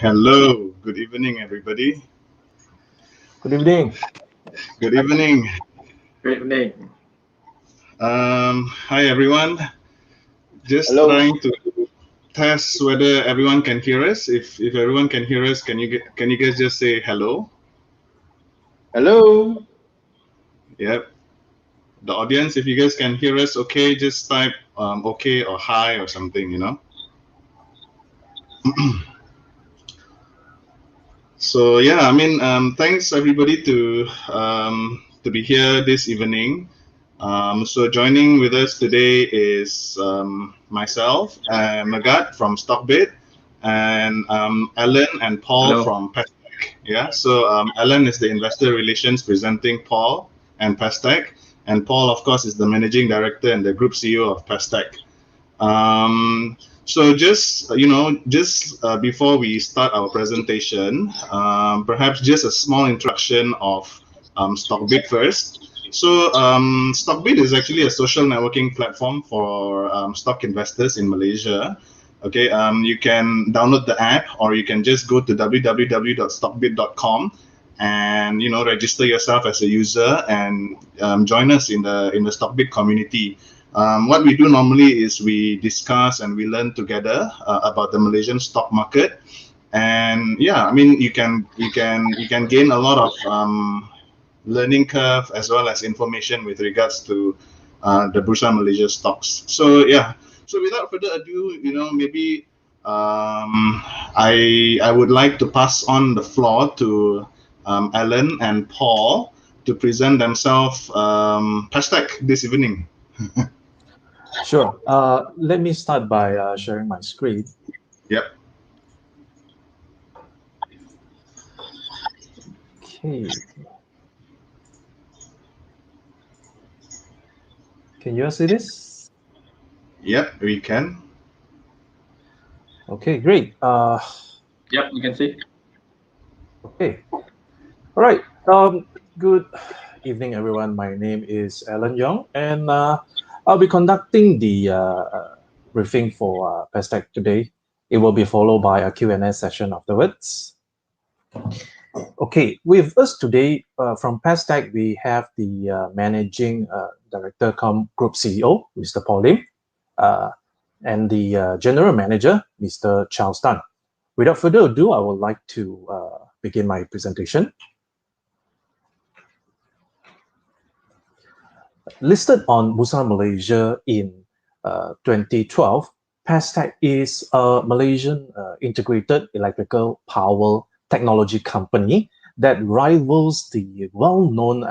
Hello, good evening, everybody. Good evening. Good evening. Good evening. Hi, everyone. Just Hello. trying to test whether everyone can hear us. If everyone can hear us, can you guys just say hello? Hello. Yep. The audience, if you guys can hear us, okay, just type okay or hi or something, you know. So yeah, I mean, thanks everybody to be here this evening. So joining with us today is myself, Magat from Stockbit, and Alan and Paul Hello. from Pestech. Yeah, so Alan is the investor relations presenting Paul and Pestech, and Paul, of course, is the managing director and the group CEO of Pestech. So just before we start our presentation, perhaps just a small introduction of Stockbit first. So Stockbit is actually a social networking platform for stock investors in Malaysia. Okay, you can download the app, or you can just go to www.stockbit.com and register yourself as a user and join us in the Stockbit community. What we do normally is we discuss and we learn together about the Malaysian stock market, and yeah, I mean you can gain a lot of learning curve as well as information with regards to the Bursa Malaysia stocks. So yeah, so without further ado, maybe I would like to pass on the floor to Alan and Paul to present themselves Pestech this evening. Sure. Let me start by sharing my screen. Yep. Okay. Can you see this? Yep, we can. Okay, great. Yep, you can see. Okay. All right. Good evening, everyone. My name is Alan Yong, and I'll be conducting the briefing for Pestech today. It will be followed by a Q&A session afterwards. Okay, with us today from Pestech, we have the Managing Director cum Group CEO, Mr. Paul Lim, and the General Manager, Mr. Charles Tan. Without further ado, I would like to begin my presentation. Listed on Bursa Malaysia in 2012, Pestech is a Malaysian integrated electrical power technology company that rivals the well-known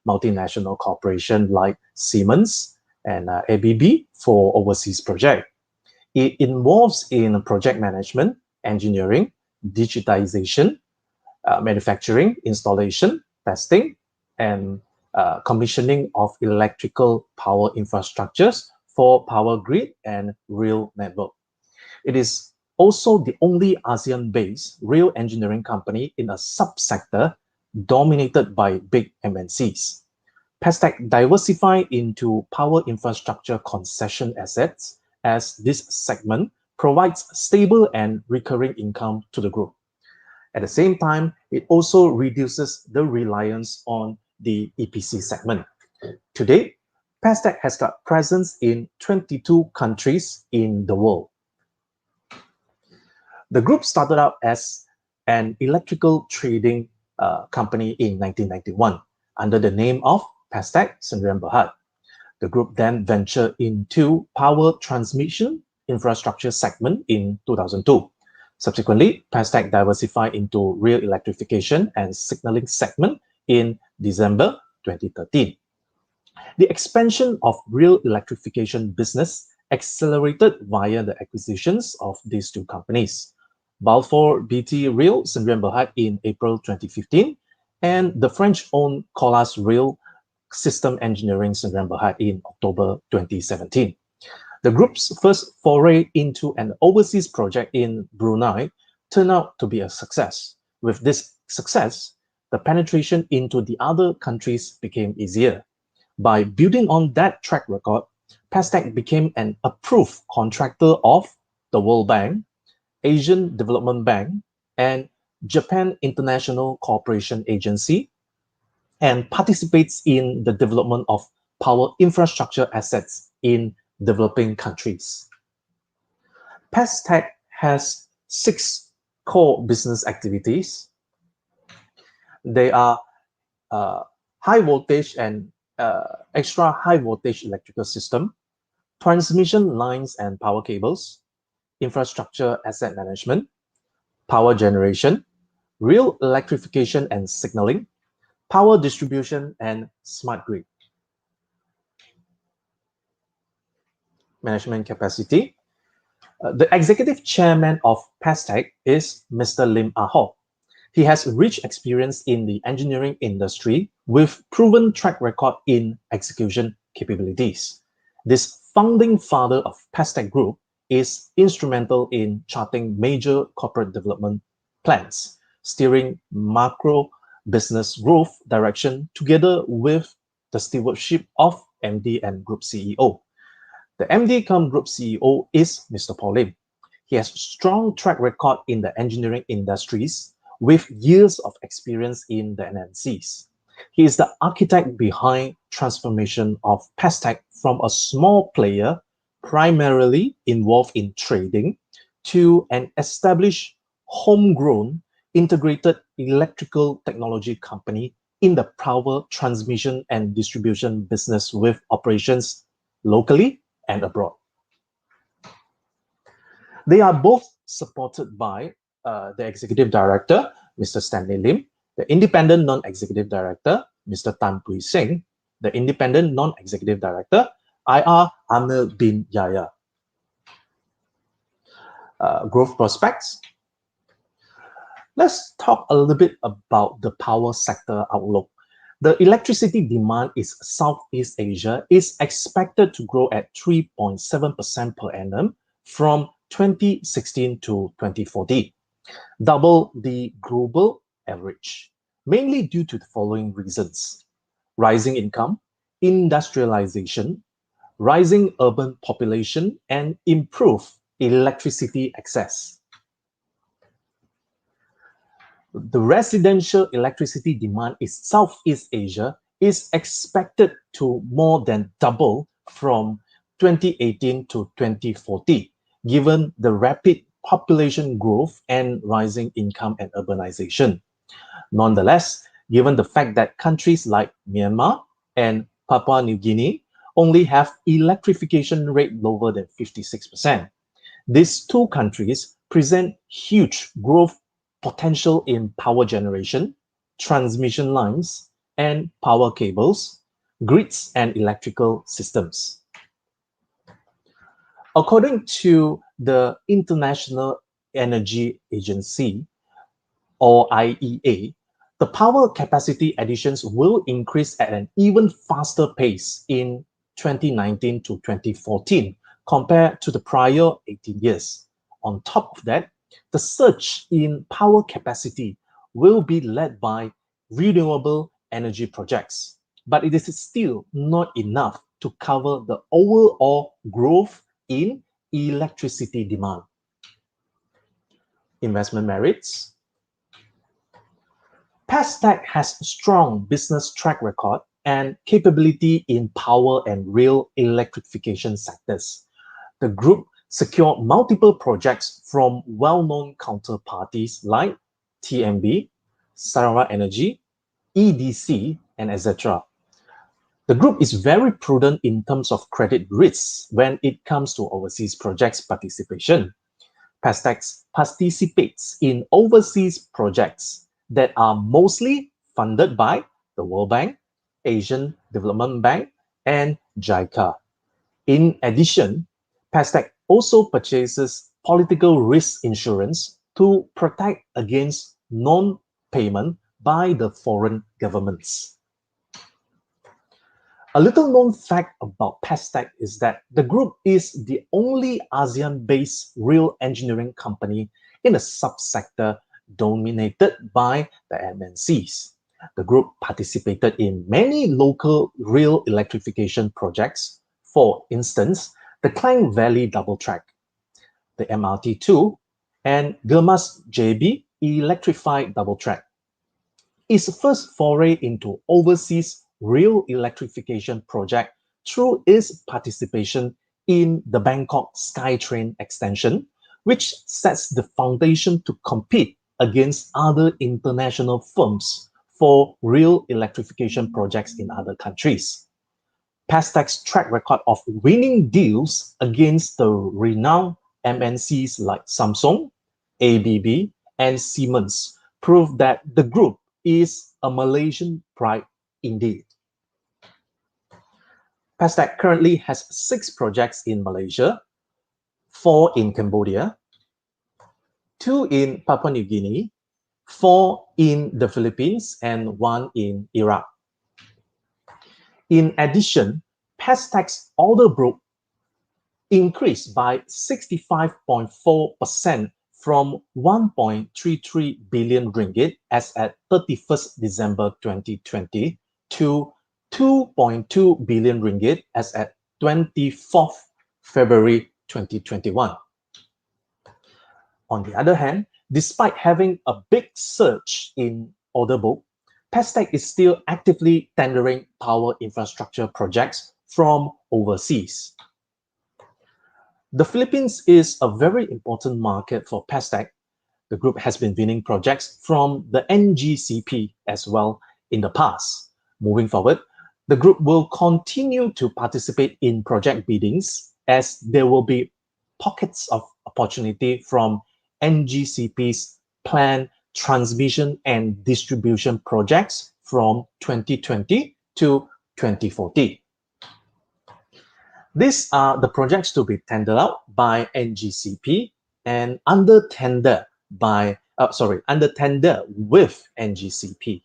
multinational corporation like Siemens and ABB for overseas project. It involves in project management, engineering, digitization, manufacturing, installation, testing, and commissioning of electrical power infrastructures for power grid and rail network. It is also the only ASEAN-based rail engineering company in a subsector dominated by big MNCs. Pestech diversify into power infrastructure concession assets, as this segment provides stable and recurring income to the group. At the same time, it also reduces the reliance on the EPC segment. Today, Pestech has got presence in 22 countries in the world. The group started out as an electrical trading company in 1991 under the name of Pestech Sdn Bhd. The group then ventured into power transmission infrastructure segment in 2002. Subsequently, Pestech diversified into rail electrification and signaling segment in December 2013. The expansion of rail electrification business accelerated via the acquisitions of these two companies, Balfour BT Rail Sdn Bhd in April 2015, and the French-owned Colas Rail System Engineering Sdn Bhd in October 2017. The group's first foray into an overseas project in Brunei turned out to be a success. With this success, the penetration into the other countries became easier. By building on that track record, Pestech became an approved contractor of the World Bank, Asian Development Bank, and Japan International Cooperation Agency, and participates in the development of power infrastructure assets in developing countries. Pestech has 6 core business activities. They are high voltage and extra high voltage electrical system, transmission lines and power cables, infrastructure asset management, power generation, real electrification and signaling, power distribution, and smart grid. Management capacity. The executive chairman of Pestech is Mr. Lim Ahok. He has rich experience in the engineering industry with proven track record in execution capabilities. This founding father of Pestech Group is instrumental in charting major corporate development plans, steering macro business growth direction together with the stewardship of MD and Group CEO. The MD cum Group CEO is Mr. Paul Lim. He has strong track record in the engineering industries with years of experience in the NNCs. He is the architect behind transformation of Pestech from a small player primarily involved in trading to an established homegrown integrated electrical technology company in the power transmission and distribution business with operations locally and abroad. They are both supported by the Executive Director, Mr. Stanley Lim, the Independent Non-Executive Director, Mr. Tan Pui Singh, the Independent Non-Executive Director, IR Amir bin Yahya. Growth prospects. Let's talk a little bit about the power sector outlook. The electricity demand in Southeast Asia is expected to grow at 3.7% per annum from 2016 to 2040, double the global average, mainly due to the following reasons: rising income, industrialization, rising urban population, and improved electricity access. The residential electricity demand in Southeast Asia is expected to more than double from 2018 to 2040, given the rapid population growth and rising income and urbanization. Nonetheless, given the fact that countries like Myanmar and Papua New Guinea only have electrification rate lower than 56%, these 2 countries present huge growth potential in power generation, transmission lines, and power cables, grids, and electrical systems. According to the International Energy Agency, or IEA, the power capacity additions will increase at an even faster pace in 2019 to 2014 compared to the prior 18 years. On top of that, the surge in power capacity will be led by renewable energy projects, but it is still not enough to cover the overall growth in electricity demand. Investment merits. Pestech has strong business track record and capability in power and rail electrification sectors. The group secured multiple projects from well-known counterparties like TMB, Sarawak Energy, EDC, and etc. The group is very prudent in terms of credit risks when it comes to overseas projects participation. Pestech participates in overseas projects that are mostly funded by the World Bank, Asian Development Bank, and JICA. In addition, Pestech also purchases political risk insurance to protect against non-payment by the foreign governments. A little known fact about Pestech is that the group is the only ASEAN-based rail engineering company in a subsector dominated by the MNCs. The group participated in many local rail electrification projects. For instance, the Klang Valley Double Track, the MRT2, and Germas JB Electrify double track. Its first foray into overseas rail electrification project through its participation in the Bangkok SkyTrain extension, which sets the foundation to compete against other international firms for rail electrification projects in other countries. Pestech's track record of winning deals against the renowned MNCs like Samsung, ABB, and Siemens prove that the group is a Malaysian pride indeed. Pestech currently has 6 projects in Malaysia, 4 in Cambodia, 2 in Papua New Guinea, 4 in the Philippines, and 1 in Iraq. In addition, Pestech's order book increased by 65.4% from 1.33 billion ringgit as at 31st December 2020 to 2.2 billion ringgit as at 24th February 2021. On the other hand, despite having a big surge in order book, Pestech is still actively tendering power infrastructure projects from overseas. The Philippines is a very important market for Pestech. The group has been winning projects from the NGCP as well in the past. Moving forward, the group will continue to participate in project biddings as there will be pockets of opportunity from NGCP's planned transmission and distribution projects from 2020 to 2040. These are the projects to be tendered out by NGCP and under tender with NGCP.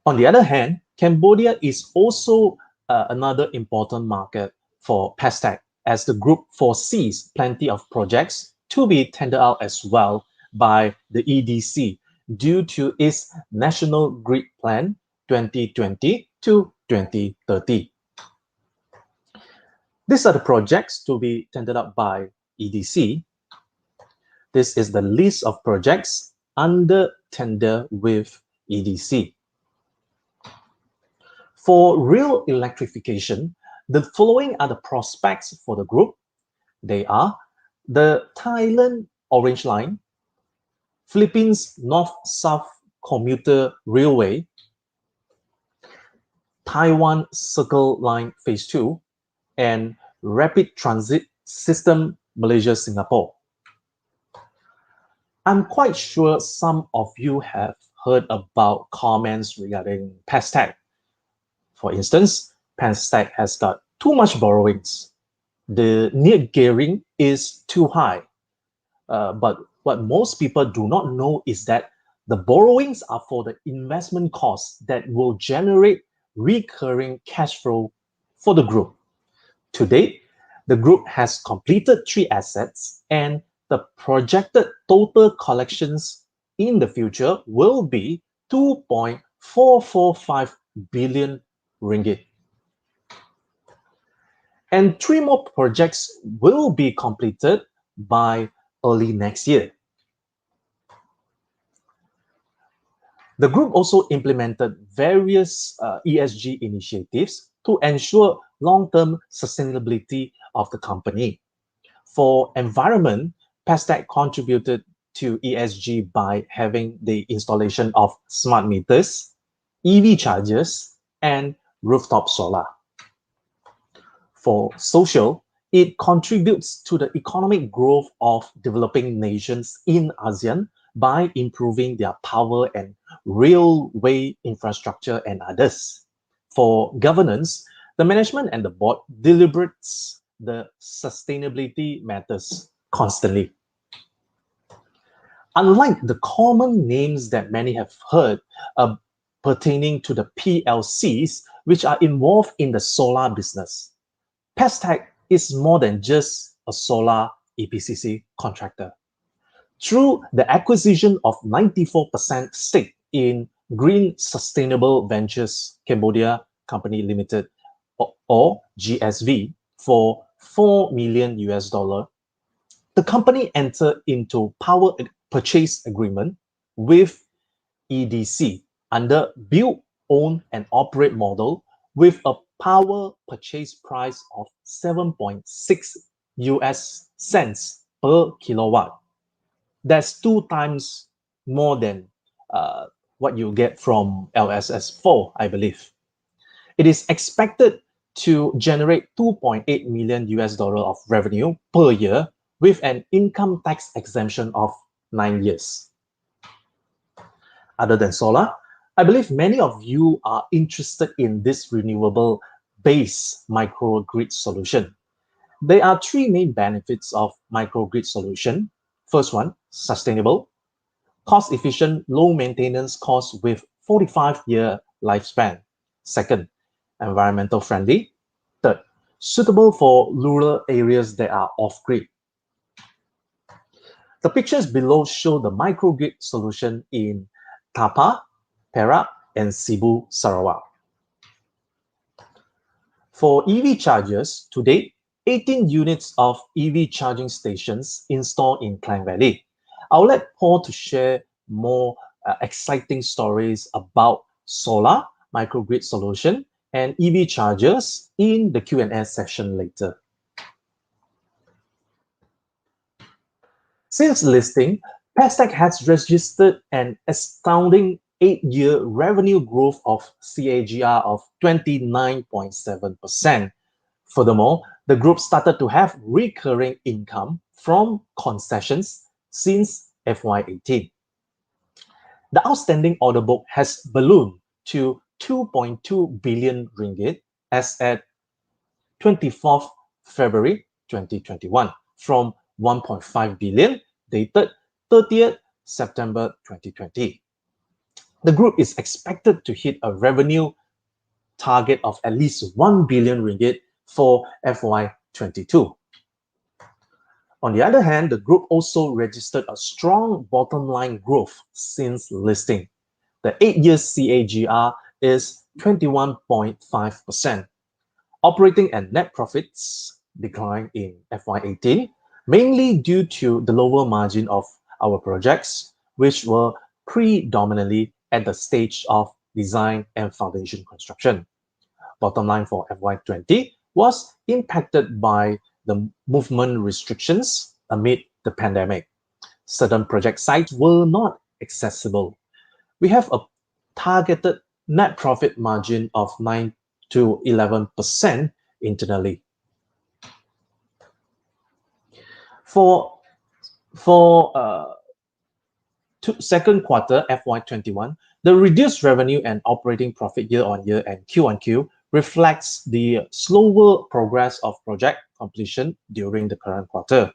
On the other hand, Cambodia is also another important market for Pestech, as the group foresees plenty of projects to be tendered out as well by the EDC due to its National Grid Plan 2020 to 2030. These are the projects to be tendered out by EDC. This is the list of projects under tender with EDC. For rail electrification, the following are the prospects for the group. They are the Thailand Orange Line, Philippines North-South Commuter Railway, Taiwan Circle Line Phase 2, and Rapid Transit System Malaysia-Singapore. I'm quite sure some of you have heard about comments regarding Pestech. For instance, Pestech has got too much borrowings. The net gearing is too high. But what most people do not know is that the borrowings are for the investment costs that will generate recurring cash flow for the group. To date, the group has completed 3 assets, and the projected total collections in the future will be 2.445 billion ringgit. And 3 more projects will be completed by early next year. The group also implemented various ESG initiatives to ensure long-term sustainability of the company. For environment, Pestech contributed to ESG by having the installation of smart meters, EV chargers, and rooftop solar. For social, it contributes to the economic growth of developing nations in ASEAN by improving their power and railway infrastructure and others. For governance, the management and the board deliberates the sustainability matters constantly. Unlike the common names that many have heard pertaining to the PLCs, which are involved in the solar business, Pestech is more than just a solar EPCC contractor. Through the acquisition of 94% stake in Green Sustainable Ventures Cambodia Company Limited, or GSV, for $4 million, The company entered into power purchase agreement with EDC under build, own, and operate model with a power purchase price of 7.6 US cents per kilowatt. That's 2 times more than what you get from LSS4, I believe. It is expected to generate 2.8 million US dollar of revenue per year with an income tax exemption of 9 years. Other than solar, I believe many of you are interested in this renewable-based microgrid solution. There are 3 main benefits of microgrid solution. First one, sustainable, cost-efficient, low maintenance cost with 45-year lifespan. Second, environmental friendly. Third, suitable for rural areas that are off-grid. The pictures below show the microgrid solution in Tapa, Perak, and Cebu, Sarawak. For EV chargers, to date, 18 units of EV charging stations installed in Klang Valley. I'll let Paul to share more exciting stories about solar, microgrid solution, and EV chargers in the Q&A session later. Since listing, Pestech has registered an astounding 8-year revenue growth of CAGR of 29.7%. Furthermore, the group started to have recurring income from concessions since FY18. The outstanding order book has ballooned to 2.2 billion ringgit as at 24th February 2021 from 1.5 billion dated 30th September 2020. The group is expected to hit a revenue target of at least 1 billion ringgit for FY22. On the other hand, the group also registered a strong bottom line growth since listing. The 8-year CAGR is 21.5%. Operating and net profits declined in FY18, mainly due to the lower margin of our projects, which were predominantly at the stage of design and foundation construction. Bottom line for FY20 was impacted by the movement restrictions amid the pandemic. Certain project sites were not accessible. We have a targeted net profit margin of 9 to 11% internally. For second quarter FY21, the reduced revenue and operating profit year-on-year and Q-on-Q reflects the slower progress of project completion during the current quarter.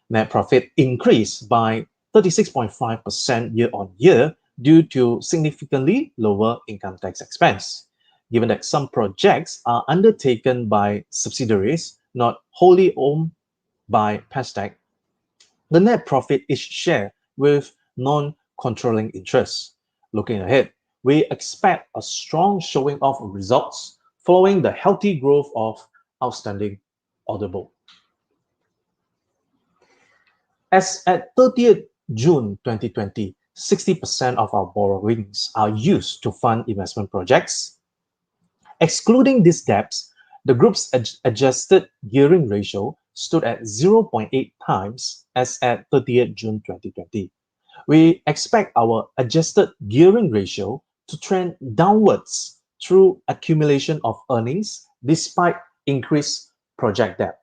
Net profit increased by 36.5% year-on-year due to significantly lower income tax expense. Given that some projects are undertaken by subsidiaries not wholly owned by Pestech, the net profit is shared with non-controlling interests. Looking ahead, we expect a strong showing of results following the healthy growth of outstanding order book. As at 30th June 2020, 60% of our borrowings are used to fund investment projects. Excluding these debts, the group's adjusted gearing ratio stood at 0.8 times as at 30th June 2020. We expect our adjusted gearing ratio to trend downwards through accumulation of earnings despite increased project debt.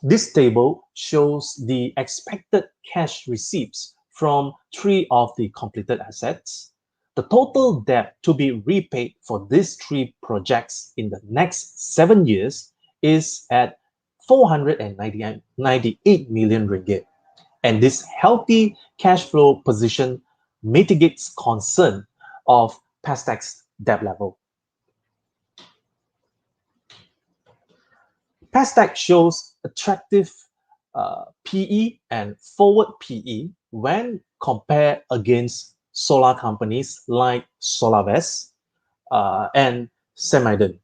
This table shows the expected cash receipts from 3 of the completed assets. The total debt to be repaid for these 3 projects in the next 7 years is at 498 million ringgit. And this healthy cash flow position mitigates concern of Pestech's debt level. Pestech shows attractive PE and forward PE when compared against solar companies like SolarVest and Semiden.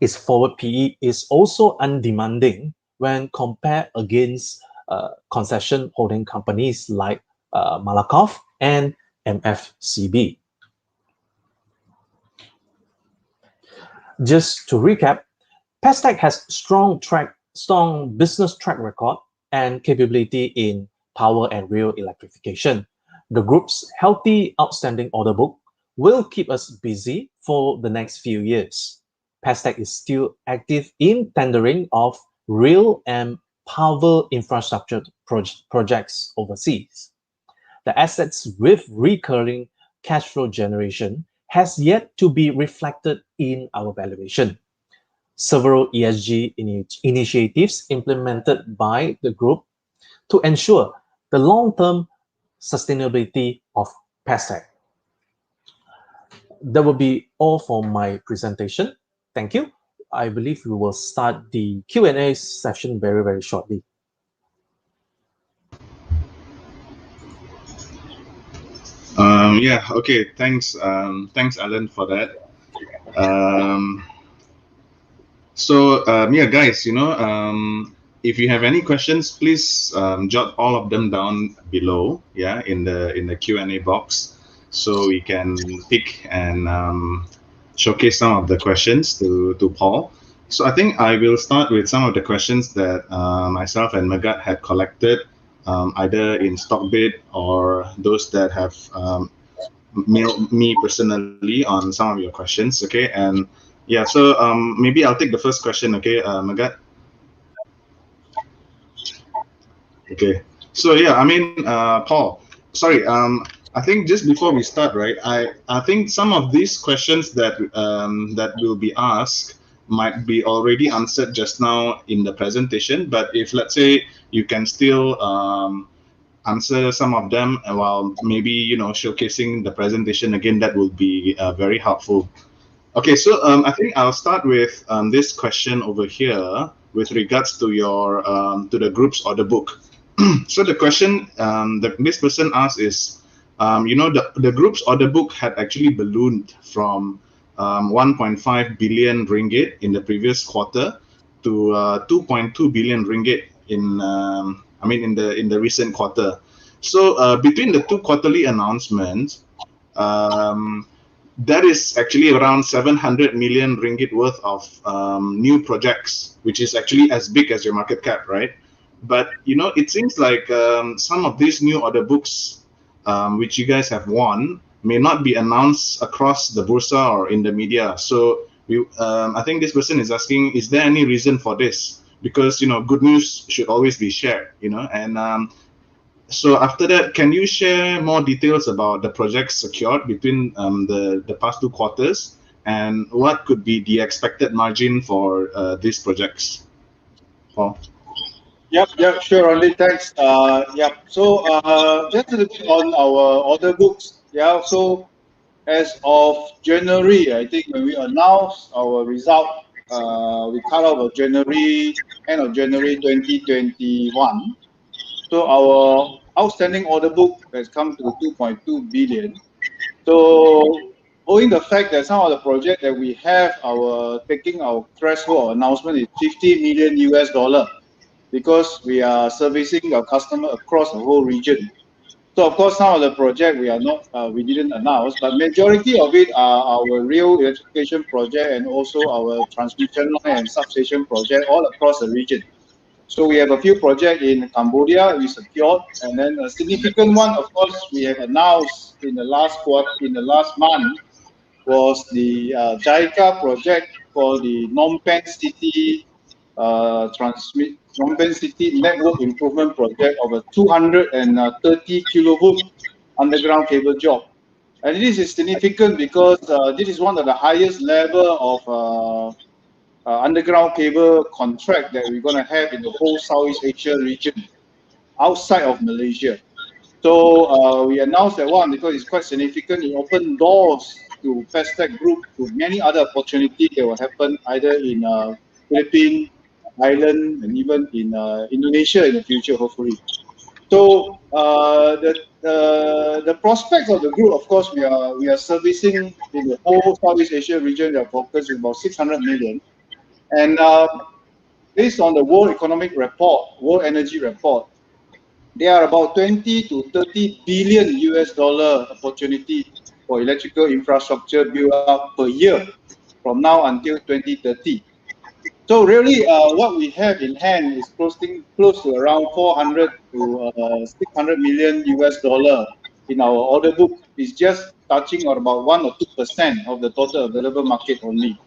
its forward PE is also undemanding when compared against concession holding companies like Malakoff and MFCB. Just to recap, Pestech has strong business track record and capability in power and rail electrification. The group's healthy, outstanding order book will keep us busy for the next few years. Pestech is still active in tendering of rail and power infrastructure projects overseas. The assets with recurring cash flow generation has yet to be reflected in our valuation. Several ESG initiatives implemented by the group to ensure the long-term sustainability of Pestech. That will be all for my presentation. Thank you. I believe we will start the Q&A session very, very shortly. Yeah, okay, thanks Alan for that. Yeah, guys, if you have any questions, please jot all of them down below, yeah, in the Q&A box, so we can pick and showcase some of the questions to Paul. So I think I will start with some of the questions that myself and Megat had collected, either in Stockbit or those that have mailed me personally on some of your questions. Okay, and yeah, so maybe I'll take the first question. Okay, Megat. Okay, so yeah, I mean, Paul, sorry, I think just before we start, right, I think some of these questions that that will be asked might be already answered just now in the presentation, but if let's say you can still answer some of them while maybe showcasing the presentation again, that will be very helpful. Okay, so I think I'll start with this question over here with regards to your to the group's order book. So the question that this person asked is, the group's order book had actually ballooned from 1.5 billion ringgit in the previous quarter to 2.2 billion ringgit in in the recent quarter. So between the two quarterly announcements, that is actually around 700 million ringgit worth of new projects, which is actually as big as your market cap, right? But it seems like some of these new order books, which you guys have won, may not be announced across the bursa or in the media. So I think this person is asking, is there any reason for this? Because good news should always be shared, and so after that, can you share more details about the projects secured between the past two quarters, and what could be the expected margin for these projects? Paul? Yep, sure, Randy, thanks. So just a little bit on our order books. Yeah, so as of January, I think when we announced our result, we cut off of January, end of January 2021. So our outstanding order book has come to 2.2 billion. So owing the fact that some of the projects that we have, taking our threshold announcement is $50 million US, because we are servicing our customer across the whole region. So of course, some of the project we didn't announce, but majority of it are our rail electrification project and also our transmission line and substation project all across the region. So we have a few projects in Cambodia we secured, and then a significant one, of course, we have announced in the last month was the JICA project for the Phnom Penh City Phnom City Network Improvement Project of a 230 kilovolt underground cable job. And this is significant because this is one of the highest level of underground cable contract that we're going to have in the whole Southeast Asia region outside of Malaysia. So we announced that one because it's quite significant. It opened doors to Pestech Group to many other opportunities that will happen either in Philippines, Thailand, and even in Indonesia in the future, hopefully. So the prospects of the group, of course, we are servicing in the whole Southeast Asia region. Their focus is about 600 million. And based on the World Economic Report, World Energy Report, there are about 20 to 30 billion US dollar opportunity for electrical infrastructure build up per year from now until 2030. So really, what we have in hand is close to around 400 to 600 million US dollar in our order book. It's just touching on about 1 or 2% of the total available market only.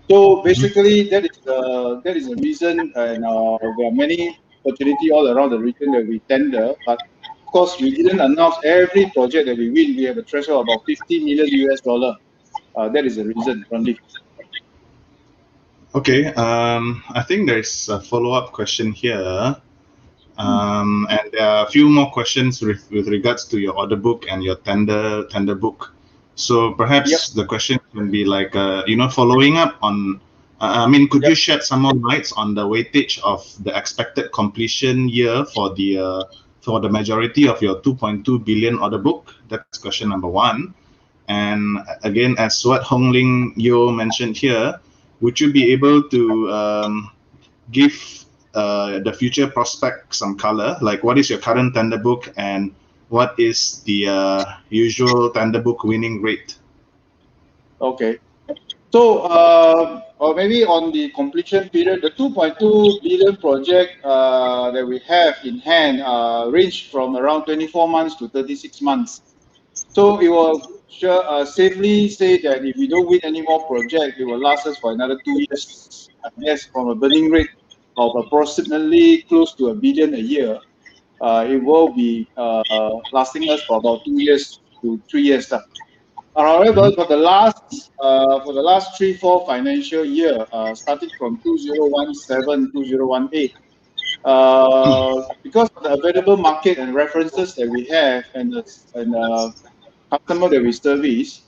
So basically, that is the reason, and there are many opportunity all around the region that we tender. But of course, we didn't announce every project that we win. We have a threshold of about 50 million US dollar. That is the reason, Randy. Okay, I think there's a follow-up question here. And there are a few more questions with regards to your order book and your tender book. So perhaps the question can be like, following up on, could you shed some more lights on the weightage of the expected completion year for the majority of your 2.2 billion order book? That's question number one. And again, as what Hong Ling Yo mentioned here, would you be able to give the future prospect some color? Like, what is your current tender book and what is the usual tender book winning rate? Okay. So, or maybe on the completion period, the 2.2 billion project that we have in hand range from around 24 months to 36 months. So it will safely say that if we don't win any more project, it will last us for another 2 years. I guess from a burning rate of approximately close to $1 billion a year, it will be lasting us for about 2 years to 3 years. However, for the last 3-4 financial year, starting from 2017, 2018, because of the available market and references that we have and customer that we service,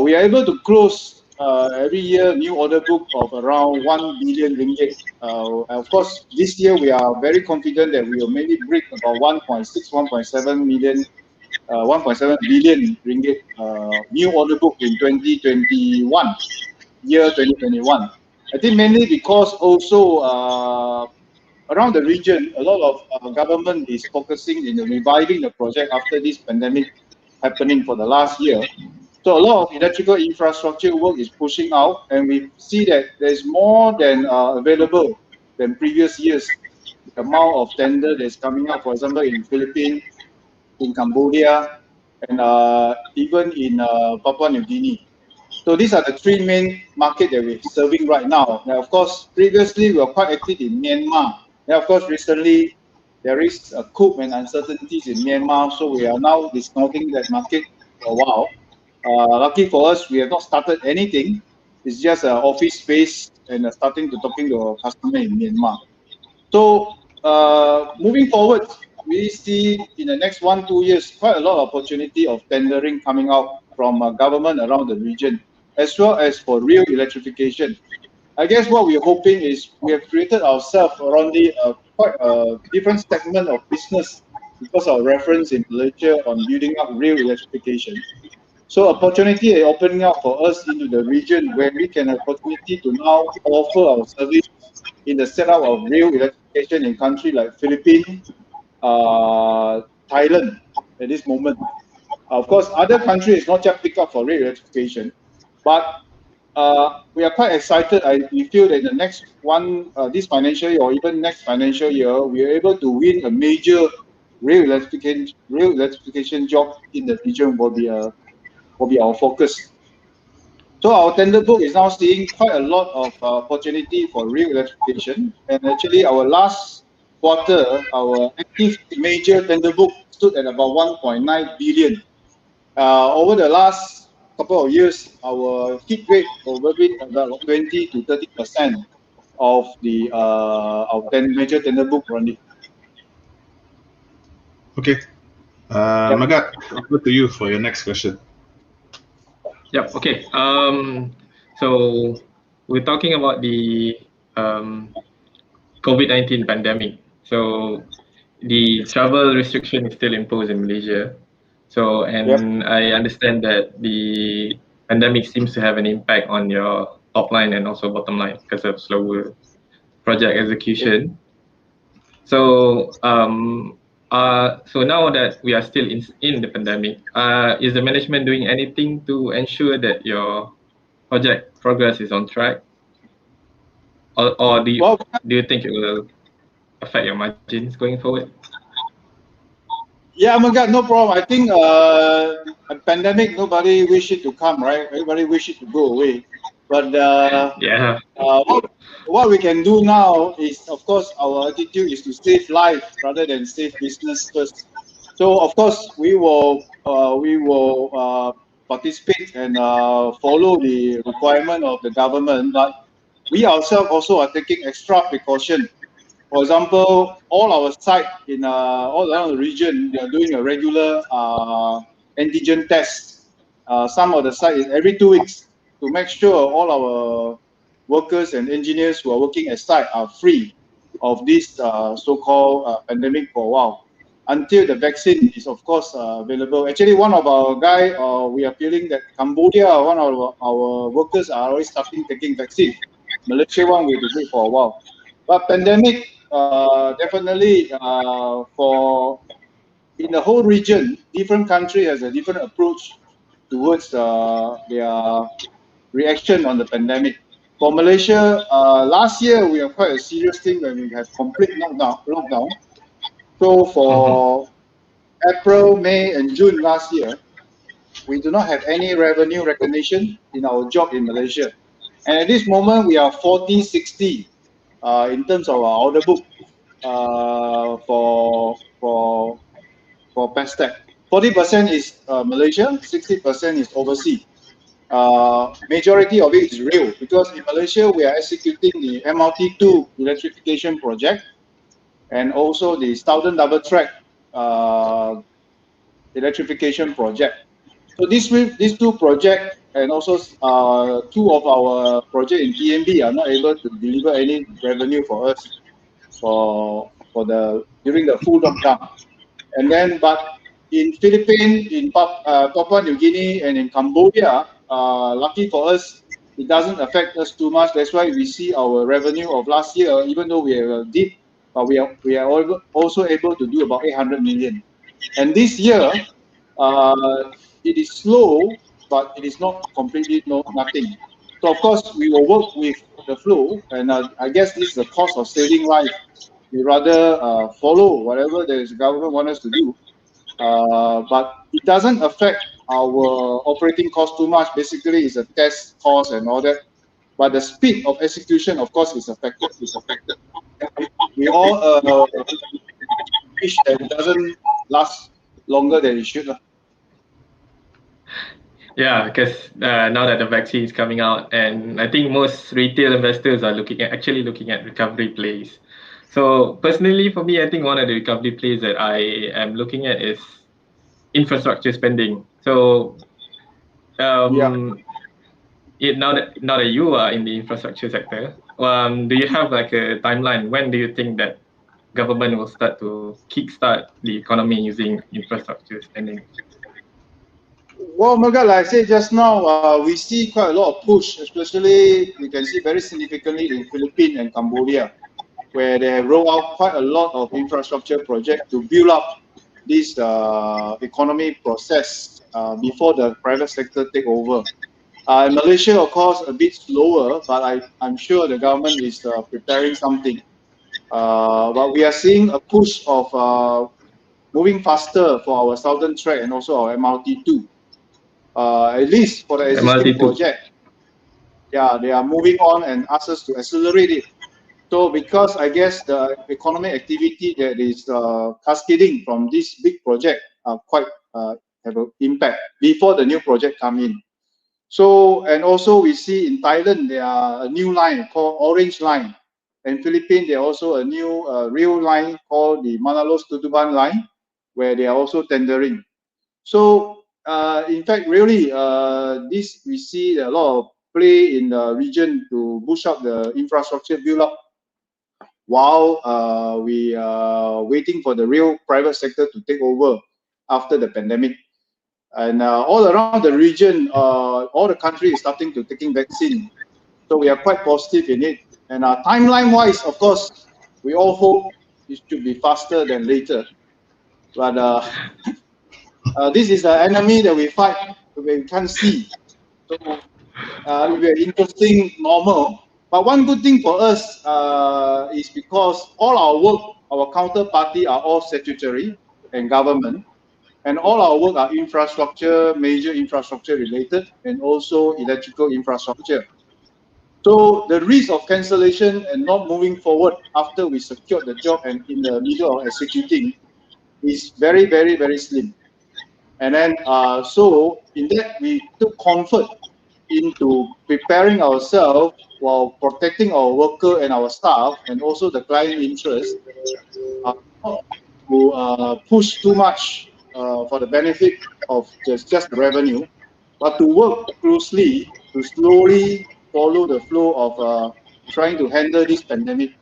we are able to close every year new order book of around 1 billion ringgit. Of course, this year we are very confident that we will maybe break about 1.7 billion ringgit new order book in 2021, year 2021. I think mainly because also around the region, a lot of government is focusing in reviving the project after this pandemic happening for the last year. So a lot of electrical infrastructure work is pushing out, and we see that there's more than available than previous years. The amount of tender that's coming up, for example, in Philippines, in Cambodia, and even in Papua New Guinea. So these are the three main markets that we're serving right now. Now, of course, previously we were quite active in Myanmar. Now, of course, recently there is a coup and uncertainties in Myanmar, so we are now discounting that market for a while. Lucky for us, we have not started anything. It's just an office space and starting to talking to our customer in Myanmar. So moving forward, we see in the next 1-2 years quite a lot of opportunity of tendering coming out from government around the region, as well as for real electrification. I guess what we're hoping is we have created ourselves around quite a different segment of business because of reference in Malaysia on building up real electrification. So opportunity is opening up for us into the region where we can have opportunity to now offer our service in the setup of real electrification in countries like Philippines, Thailand at this moment. Of course, other countries not just pick up for real electrification, but we are quite excited. We feel that the next this financial year or even next financial year, we are able to win a major real electrification job in the region will be our focus. So our tender book is now seeing quite a lot of opportunity for real electrification. And actually, our last quarter, our active major tender book stood at about 1.9 billion. Over the last couple of years, our hit rate over about 20 to 30% of the our major tender book running. Okay. Magat, over to you for your next question. Yep. Okay. So we're talking about the COVID-19 pandemic. So the travel restriction is still imposed in Malaysia. So, and I understand that the pandemic seems to have an impact on your top line and also bottom line because of slower project execution. So so now that we are still in the pandemic, is the management doing anything to ensure that your project progress is on track, or do you think it will affect your margins going forward? Yeah, Megat, no problem. I think a pandemic, nobody wish it to come, right? Everybody wish it to go away. But yeah, what we can do now is, of course, our attitude is to save life rather than save business first. So, of course, we will participate and follow the requirement of the government, but we ourselves also are taking extra precaution. For example, all our sites in all around the region, they are doing a regular antigen test. Some of the sites every 2 weeks to make sure all our workers and engineers who are working at site are free of this so-called pandemic for a while, until the vaccine is, of course, available. Actually, one of our guys, we are feeling that Cambodia, one of our workers are already starting taking vaccine. Malaysia one, we have to wait for a while. But pandemic, definitely for in the whole region, different country has a different approach towards their reaction on the pandemic. For Malaysia, last year we have quite a serious thing when we have complete lockdown. So for April, May, and June last year, we do not have any revenue recognition in our job in Malaysia. And at this moment, we are 40-60 in terms of our order book for Pestech. 40% is Malaysia, 60% is overseas. Majority of it is real, because in Malaysia we are executing the MRT2 electrification project and also the Southern Double Track electrification project. So these two projects and also two of our projects in TMB are not able to deliver any revenue for us during the full lockdown. And then, but in Philippines, in Papua New Guinea, and in Cambodia, lucky for us, it doesn't affect us too much. That's why we see our revenue of last year, even though we have a dip, but we are also able to do about 800 million. And this year, it is slow, but it is not completely nothing. So of course, we will work with the flow, and I guess this is the cost of saving life. We rather follow whatever the government wants us to do, but it doesn't affect our operating cost too much. Basically, it's a test cost and all that. But the speed of execution, of course, is affected. We all wish that it doesn't last longer than it should. Yeah, because now that the vaccine is coming out, and I think most retail investors are actually looking at recovery plays. So personally, for me, I think one of the recovery plays that I am looking at is infrastructure spending. So now that you are in the infrastructure sector, do you have like a timeline? When do you think that government will start to kickstart the economy using infrastructure spending? Well, Megat, like I said just now, we see quite a lot of push, especially we can see very significantly in Philippines and Cambodia, where they have rolled out quite a lot of infrastructure projects to build up this economy process before the private sector take over. In Malaysia, of course, a bit slower, but I'm sure the government is preparing something. But we are seeing a push of moving faster for our Southern Track and also our MRT2. At least for the existing MRT2 project. Yeah, they are moving on and ask us to accelerate it. So because I guess the economic activity that is cascading from this big project quite have an impact before the new project come in. So, and also we see in Thailand, there are a new line called Orange Line. In Philippines, there are also a new rail line called the Manalos Tutuban line, where they are also tendering. So, in fact, really, this we see a lot of play in the region to boost up the infrastructure build up, while we are waiting for the real private sector to take over after the pandemic. And all around the region, all the country is starting to taking vaccine. So we are quite positive in it. And timeline-wise, of course, we all hope it should be faster than later. But this is an enemy that we fight we can't see. So it will be interesting, normal. But one good thing for us is because all our work, our counterparty are all statutory and government, and all our work are infrastructure, major infrastructure related, and also electrical infrastructure. So the risk of cancellation and not moving forward after we secured the job and in the middle of executing is very, very, very slim. And then, so in that, we took comfort into preparing ourselves while protecting our worker and our staff, and also the client interest, not to push too much for the benefit of just the revenue, but to work closely to slowly follow the flow of trying to handle this pandemic.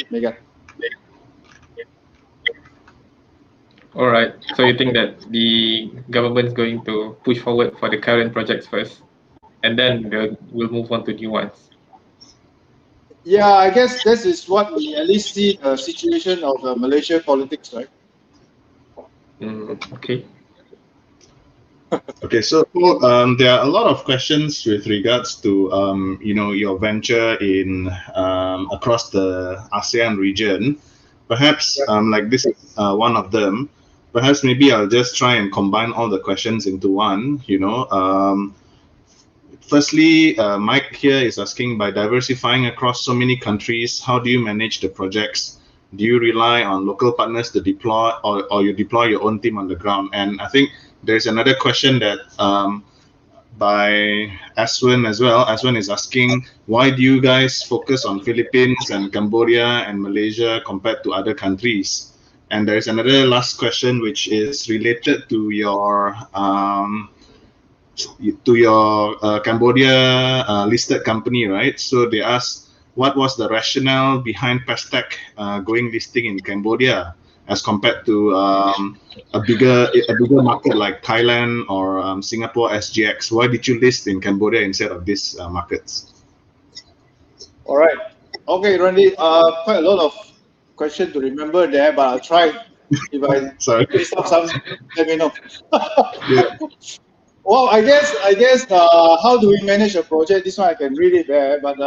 Megan. All right. So you think that the government is going to push forward for the current projects first, and then we'll move on to new ones? Yeah, I guess this is what we at least see the situation of Malaysia politics, right? Okay. Okay, so there are a lot of questions with regards to your venture in across the ASEAN region. Perhaps like this is one of them. Perhaps maybe I'll just try and combine all the questions into one. Firstly, Mike here is asking, by diversifying across so many countries, how do you manage the projects? Do you rely on local partners to deploy, or you deploy your own team on the ground? And I think there's another question that by Aswin as well. Aswin is asking, why do you guys focus on Philippines and Cambodia and Malaysia compared to other countries? And there's another last question which is related to your Cambodia listed company, right? So they asked, what was the rationale behind Pestech going listing in Cambodia as compared to a bigger market like Thailand or Singapore SGX? Why did you list in Cambodia instead of these markets? All right. Okay, Randy. Quite a lot of questions to remember there, but I'll try. If I miss out some, let me know. Yeah. Well, I guess how do we manage a project? This one I can read it there, but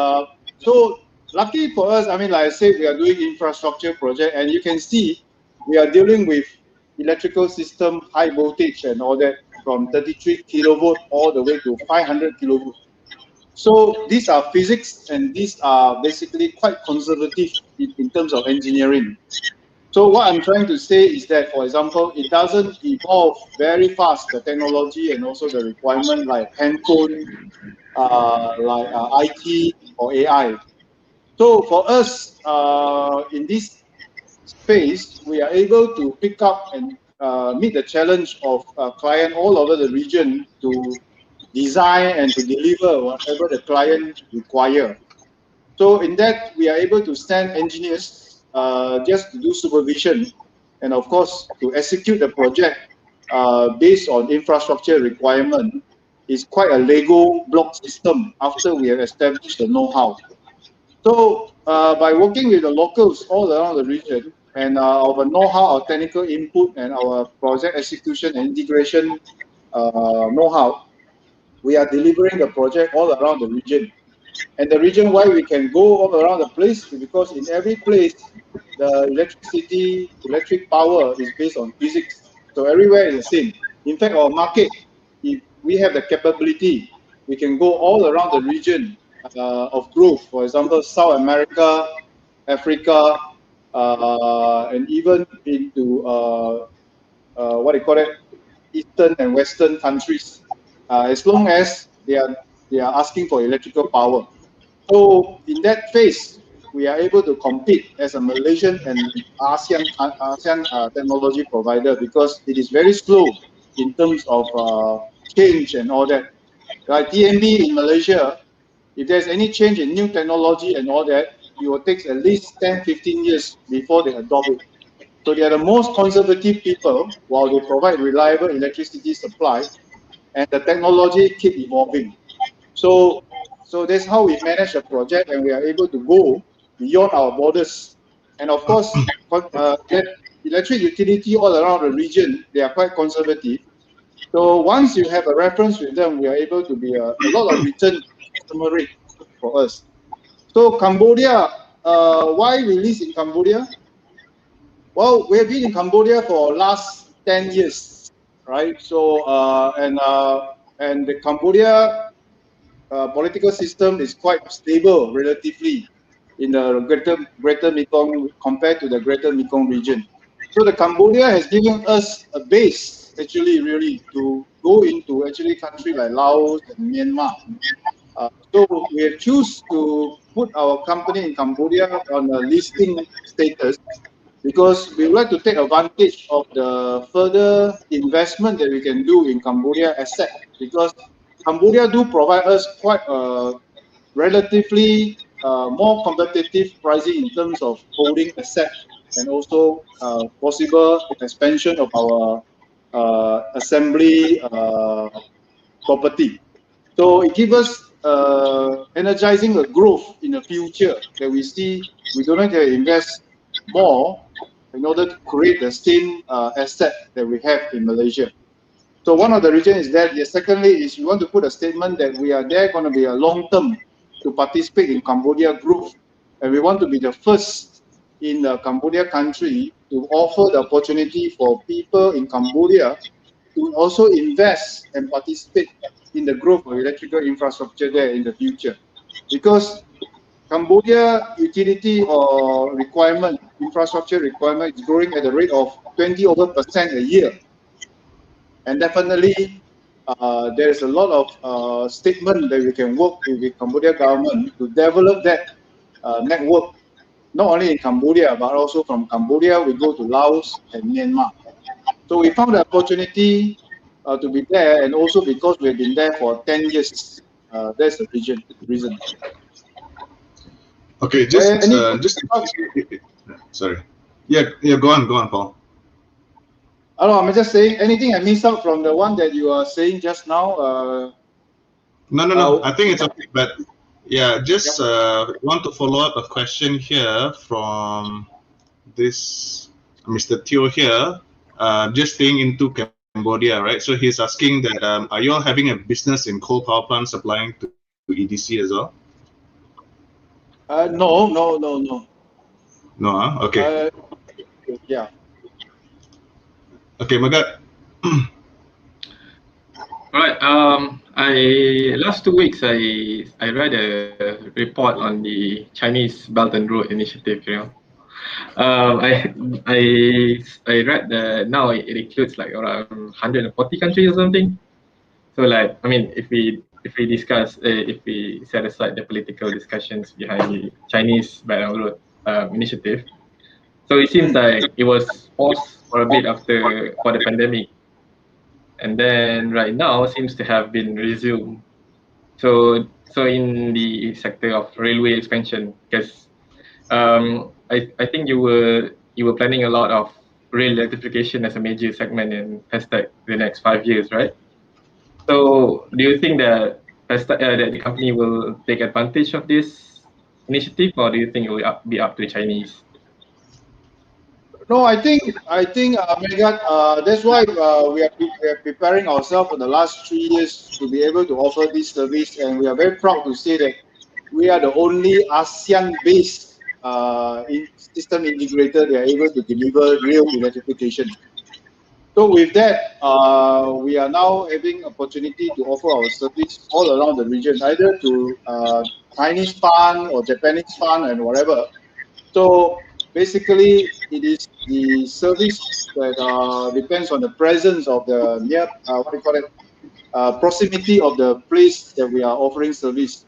so lucky for us, I mean, like I said, we are doing infrastructure project, and you can see we are dealing with electrical system, high voltage and all that, from 33 kilovolt all the way to 500 kilovolt. So these are physics, and these are basically quite conservative in terms of engineering. So what I'm trying to say is that, for example, it doesn't evolve very fast, the technology and also the requirement like handphone, IT or AI. So for us, in this space, we are able to pick up and meet the challenge of client all over the region to design and to deliver whatever the client require. So in that, we are able to send engineers just to do supervision, and of course to execute the project based on infrastructure requirement. Is quite a Lego block system after we have established the know-how. So by working with the locals all around the region, and our know-how, our technical input, and our project execution and integration know-how, we are delivering the project all around the region. And the reason why we can go all around the place is because in every place, the electric power is based on physics. So everywhere is the same. In fact, our market, if we have the capability, we can go all around the region of growth. For example, South America, Africa, and even into what do you call it, Eastern and Western countries, as long as they are asking for electrical power. So in that phase, we are able to compete as a Malaysian and ASEAN technology provider, because it is very slow in terms of change and all that. Like TMB in Malaysia, if there's any change in new technology and all that, it will take at least 10, 15 years before they adopt it. So they are the most conservative people while they provide reliable electricity supply, and the technology keep evolving. So So that's how we manage a project, and we are able to go beyond our borders. And of course, that electric utility all around the region, they are quite conservative. So once you have a reference with them, we are able to be a lot of return customer rate for us. So Cambodia, why release in Cambodia? Well, we have been in Cambodia for last 10 years, right? So and the Cambodia political system is quite stable relatively in the greater Mekong compared to the greater Mekong region. So the Cambodia has given us a base actually really to go into actually country like Laos and Myanmar. So we have choose to put our company in Cambodia on a listing status because we would like to take advantage of the further investment that we can do in Cambodia asset, because Cambodia do provide us quite a relatively more competitive pricing in terms of holding asset and also possible expansion of our assembly property. So it gives us energizing a growth in the future that we see we don't have to invest more in order to create the same asset that we have in Malaysia. So one of the reasons is that. Secondly is we want to put a statement that we are there going to be a long term to participate in Cambodia growth, and we want to be the first in the Cambodia country to offer the opportunity for people in Cambodia to also invest and participate in the growth of electrical infrastructure there in the future. Because Cambodia utility or requirement, infrastructure requirement is growing at a rate of 20% a year. And definitely there is a lot of statement that we can work with the Cambodia government to develop that network, not only in Cambodia, but also from Cambodia, we go to Laos and Myanmar. So we found the opportunity to be there, and also because we've been there for 10 years. That's the reason. Okay, sorry. Yeah, go on, Paul. Hello, I'm just saying, anything I missed out from the one that you are saying just now? No. I think it's okay, but yeah, just want to follow up a question here from this Mr. Teo here, just staying into Cambodia, right? So he's asking that are you all having a business in coal power plant supplying to EDC as well? No. No, okay. Yeah. Okay, Magat. All right. Last 2 weeks I read a report on the Chinese Belt and Road Initiative. I read that now it includes like around 140 countries or something. So like, I mean, if we discuss, if we set aside the political discussions behind the Chinese Belt and Road Initiative, so it seems like it was paused for a bit for the pandemic, and then right now seems to have been resumed. So in the sector of railway expansion, because I think you were planning a lot of rail electrification as a major segment in Pestech the next 5 years, right? So do you think that Pestech, that the company will take advantage of this initiative, or do you think it will be up to the Chinese? No, I think Megat, that's why we are preparing ourselves for the last 3 years to be able to offer this service, and we are very proud to say that we are the only ASEAN-based system integrator that are able to deliver real electrification. So with that, we are now having opportunity to offer our service all around the region, either to Chinese fund or Japanese fund and whatever. So basically, it is the service that depends on the presence of the proximity of the place that we are offering service.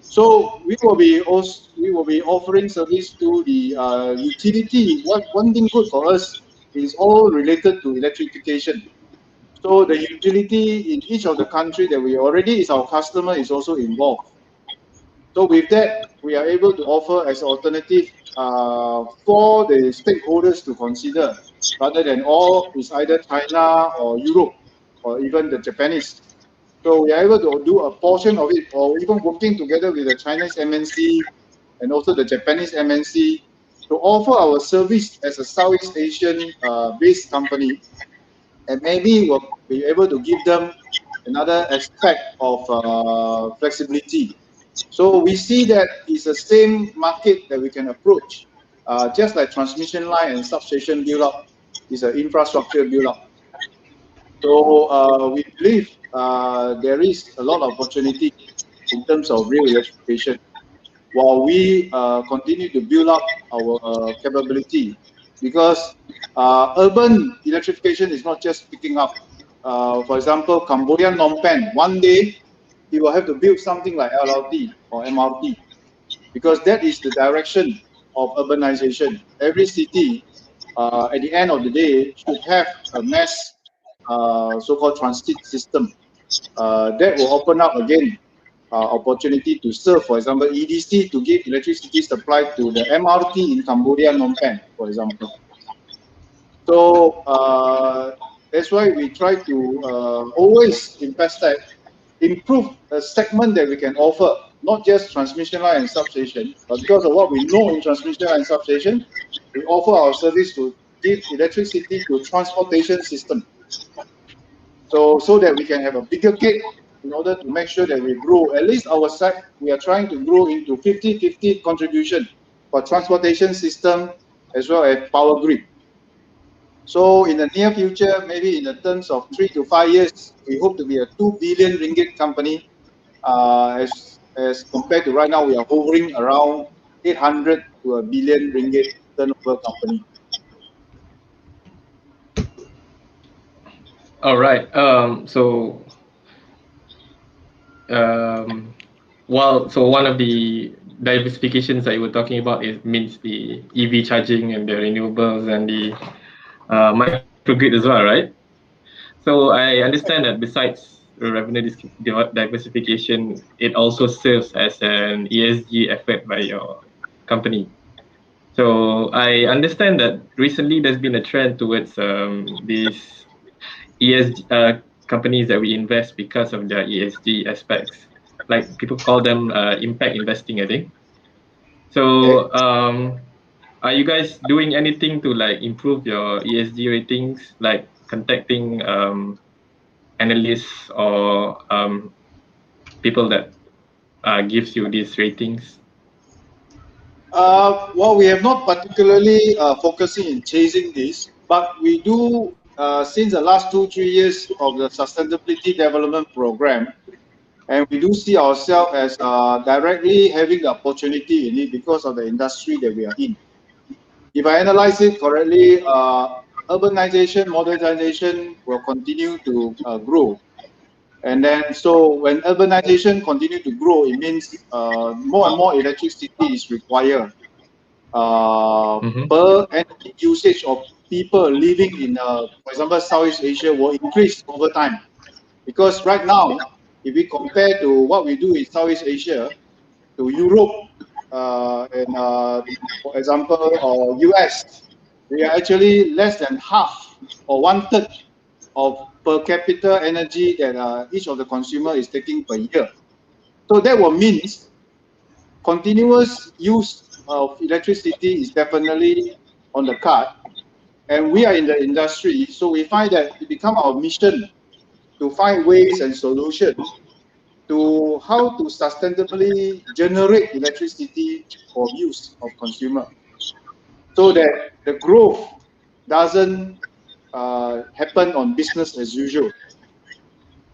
So we will be offering service to the utility. One thing good for us is all related to electrification. So the utility in each of the country that we already is our customer is also involved. So with that, we are able to offer as an alternative for the stakeholders to consider, rather than all is either China or Europe or even the Japanese. So we are able to do a portion of it, or even working together with the Chinese MNC and also the Japanese MNC to offer our service as a Southeast Asian based company, and maybe we'll be able to give them another aspect of flexibility. So we see that it's the same market that we can approach, just like transmission line and substation build-up is an infrastructure build-up. So we believe there is a lot of opportunity in terms of real electrification, while we continue to build up our capability, because urban electrification is not just picking up. For example, Cambodia, Phnom Penh, one day you will have to build something like LRT or MRT, because that is the direction of urbanization. Every city, at the end of the day, should have a mass so-called transit system that will open up again opportunity to serve, for example, EDC to give electricity supply to the MRT in Cambodia, Phnom Penh, for example. So that's why we try to always in Pestech improve a segment that we can offer, not just transmission line and substation, but because of what we know in transmission line and substation, we offer our service to give electricity to transportation system. So that we can have a bigger cake in order to make sure that we grow. At least our side, we are trying to grow into 50-50 contribution for transportation system as well as power grid. So in the near future, maybe in the terms of 3 to 5 years, we hope to be a 2 billion ringgit company. As compared to right now, we are hovering around 800 to a billion ringgit turnover company. All right. So one of the diversifications that you were talking about means the EV charging and the renewables and the microgrid as well, right? So I understand that besides revenue diversification, it also serves as an ESG effort by your company. So I understand that recently there's been a trend towards these ESG companies that we invest because of their ESG aspects. Like people call them impact investing, I think. So are you guys doing anything to like improve your ESG ratings, like contacting analysts or people that gives you these ratings? Well, we have not particularly focusing in chasing this, but we do, since the last 2-3 years of the Sustainability Development Program, and we do see ourselves as directly having the opportunity in it because of the industry that we are in. If I analyze it correctly, urbanization, modernization will continue to grow. And then, so when urbanization continue to grow, it means more and more electricity is required per energy usage of people living in, for example, Southeast Asia will increase over time. Because right now, if we compare to what we do in Southeast Asia, to Europe, and for example, or US, we are actually less than half or 1/3 of per capita energy that each of the consumer is taking per year. So that will mean continuous use of electricity is definitely on the card, and we are in the industry, so we find that it becomes our mission to find ways and solutions to how to sustainably generate electricity for use of consumer, so that the growth doesn't happen on business as usual.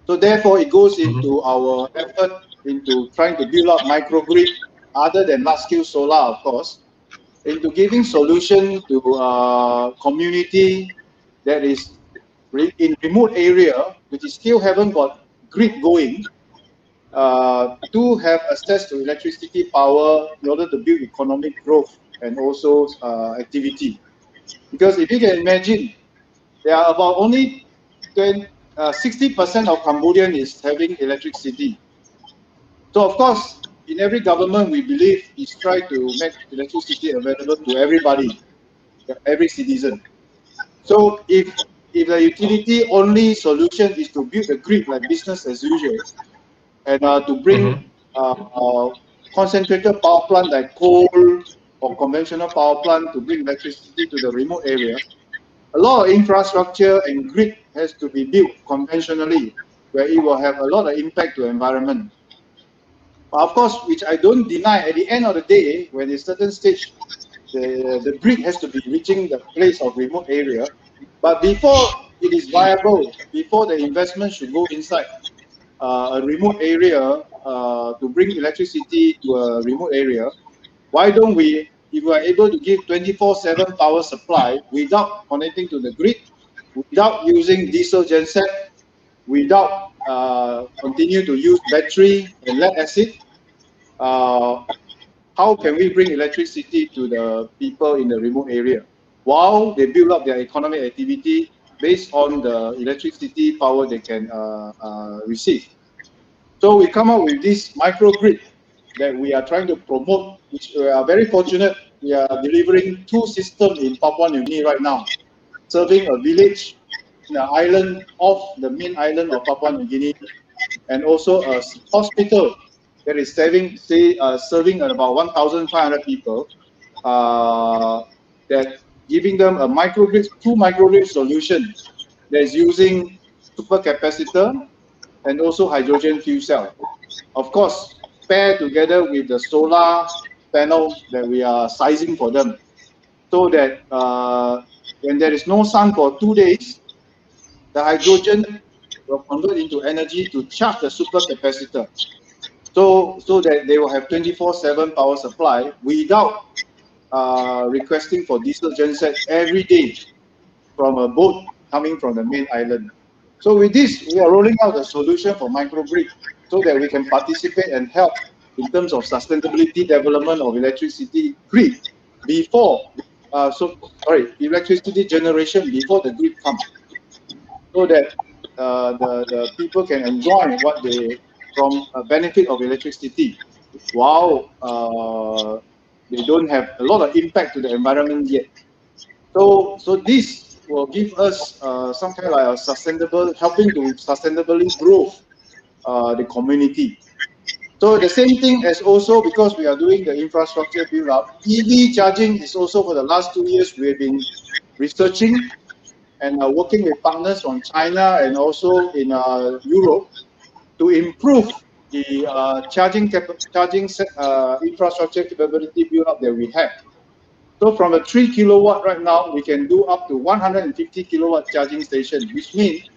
So therefore, it goes into our effort into trying to build up microgrid, other than large-scale solar, of course, into giving solution to community that is in remote area, which is still haven't got grid going, to have access to electricity power in order to build economic growth and also activity. Because if you can imagine, there are about only 60% of Cambodian is having electricity. So of course, in every government, we believe is try to make electricity available to everybody, every citizen. So if if the utility only solution is to build a grid like business as usual, and to bring concentrated power plant like coal or conventional power plant to bring electricity to the remote area, a lot of infrastructure and grid has to be built conventionally, where it will have a lot of impact to the environment. But of course, which I don't deny, at the end of the day, when a certain stage, the grid has to be reaching the place of remote area. But before it is viable, before the investment should go inside a remote area to bring electricity to a remote area, why don't we, if we are able to give 24/7 power supply without connecting to the grid, without using diesel genset, without continue to use battery and lead acid, how can we bring electricity to the people in the remote area while they build up their economic activity based on the electricity power they can receive? So we come up with this microgrid that we are trying to promote, which we are very fortunate. We are delivering 2 systems in Papua New Guinea right now, serving a village in the island off the main island of Papua New Guinea, and also a hospital that is serving about 1,500 people, that giving them a microgrid, 2 microgrid solution that is using supercapacitor and also hydrogen fuel cell. Of course, pair together with the solar panel that we are sizing for them, so that when there is no sun for 2 days, the hydrogen will convert into energy to charge the supercapacitor. So that they will have 24/7 power supply without requesting for diesel genset every day from a boat coming from the main island. So with this, we are rolling out a solution for microgrid so that we can participate and help in terms of sustainability development of electricity grid before, electricity generation before the grid comes, so that the people can enjoy what they from a benefit of electricity, while they don't have a lot of impact to the environment yet. So this will give us some kind of like a sustainable, helping to sustainably grow the community. So the same thing as also, because we are doing the infrastructure build up, EV charging is also, for the last 2 years, we've been researching and working with partners from China and also in Europe to improve the charging infrastructure capability build up that we have. So from a 3 kilowatt right now, we can do up to 150 kilowatt charging station, which means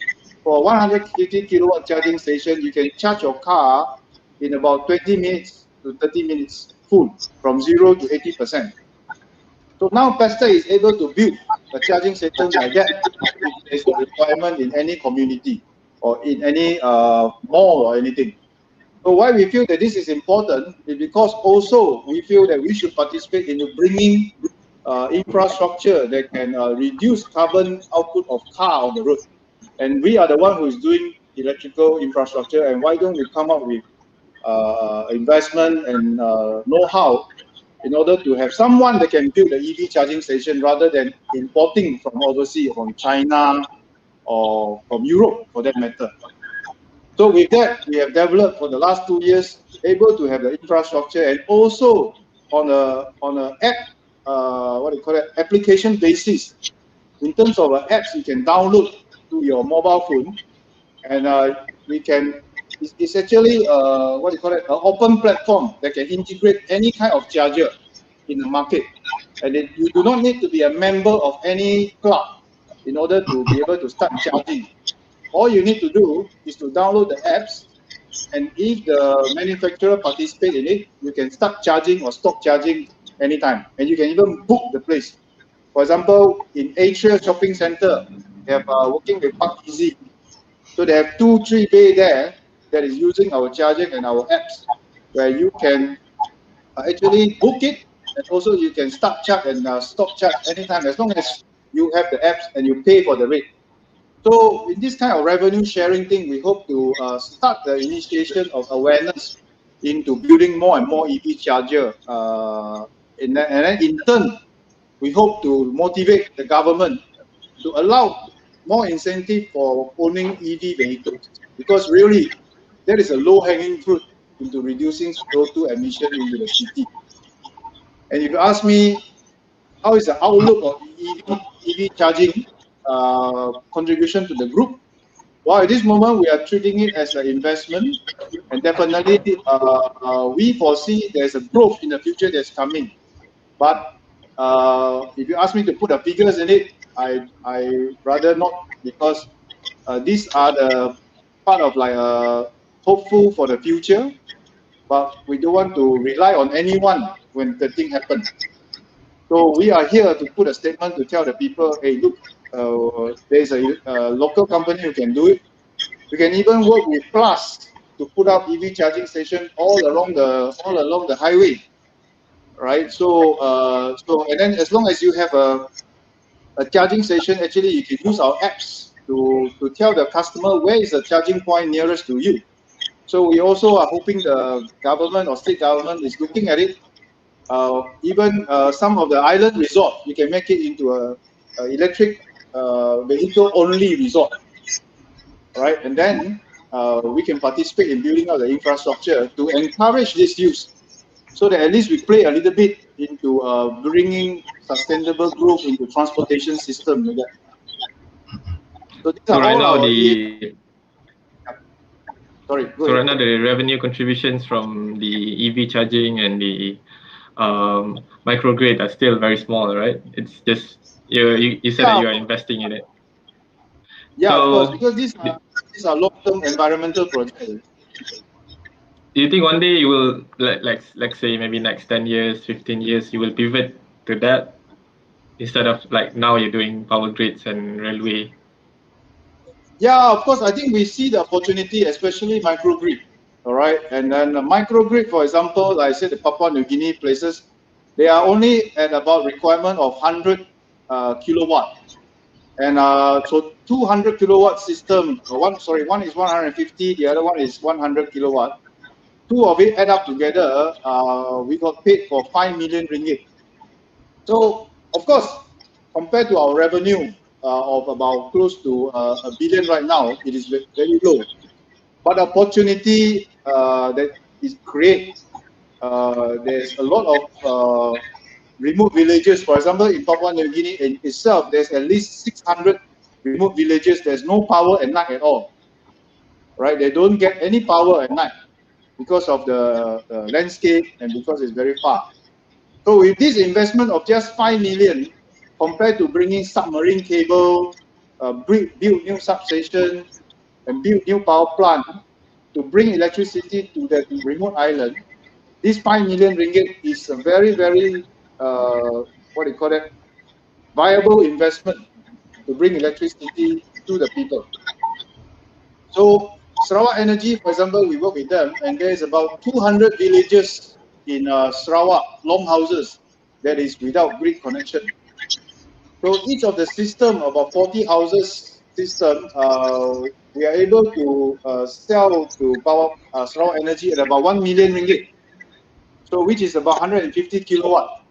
for 150 kilowatt charging station, you can charge your car in about 20 minutes to 30 minutes full, from 0 to 80%. So now Pestech is able to build a charging station like that if there is a requirement in any community or in any mall or anything. So why we feel that this is important is because also we feel that we should participate in bringing infrastructure that can reduce carbon output of car on the road. And we are the one who is doing electrical infrastructure, and why don't we come up with investment and know-how in order to have someone that can build the EV charging station rather than importing from overseas, from China or from Europe for that matter. So with that, we have developed for the last 2 years, able to have the infrastructure, and also on a application basis. In terms of apps you can download to your mobile phone, and we can. It's actually an open platform that can integrate any kind of charger in the market, and you do not need to be a member of any club in order to be able to start charging. All you need to do is to download the apps, and if the manufacturer participates in it, you can start charging or stop charging anytime, and you can even book the place. For example, in Asia Shopping Center, they have working with Park Easy, so they have 2-3 bay there that is using our charging and our apps, where you can actually book it, and also you can start charge and stop charge anytime, as long as you have the apps and you pay for the rate. So in this kind of revenue sharing thing, we hope to start the initiation of awareness into building more and more EV charger. And then in turn, we hope to motivate the government to allow more incentive for owning EV vehicles, because really there is a low-hanging fruit into reducing CO2 emission into the city. And if you ask me, how is the outlook of EV charging contribution to the group? Well, at this moment, we are treating it as an investment, and definitely we foresee there's a growth in the future that's coming. But if you ask me to put the figures in it, I rather not, because these are the part of like hopeful for the future, but we don't want to rely on anyone when the thing happens. So we are here to put a statement to tell the people, hey, look, there's a local company who can do it. We can even work with Plus to put up EV charging station all along the highway, right? So and then as long as you have a charging station, actually you can use our apps to tell the customer where is the charging point nearest to you. So we also are hoping the government or state government is looking at it. Even some of the island resort, you can make it into a electric vehicle only resort, right? And then we can participate in building out the infrastructure to encourage this use, so that at least we play a little bit into bringing sustainable growth into transportation system like that. So right now right now the revenue contributions from the EV charging and the microgrid are still very small, right? It's just you said that you are investing in it. Yeah, so, of course, because these are long-term environmental projects. Do you think one day you will, let's say maybe next 10 years, 15 years, you will pivot to that instead of like now you're doing power grids and railway? Yeah, of course. I think we see the opportunity, especially microgrid. All right, and then the microgrid, for example, like I said, the Papua New Guinea places, they are only at about requirement of 100 kilowatt, and so 200 kilowatt system. One is 150, the other one is 100 kilowatt. Two of it add up together, we got paid for 5 million ringgit. So, of course, compared to our revenue of about close to a billion right now, it is very low. But opportunity that is great. There's a lot of remote villages. For example, in Papua New Guinea itself, there's at least 600 remote villages. There's no power at night at all. Right? They don't get any power at night because of the landscape and because it's very far. So with this investment of just 5 million, compared to bringing submarine cable, build new substation, and build new power plant to bring electricity to that remote island, this 5 million ringgit is a very, very, viable investment to bring electricity to the people. So Sarawak Energy, for example, we work with them, and there is about 200 villages in Sarawak, longhouses, that is without grid connection. So each of the system, about 40 houses system, we are able to sell to Sarawak Energy at about 1 million ringgit. So which is about 150 kilowatt.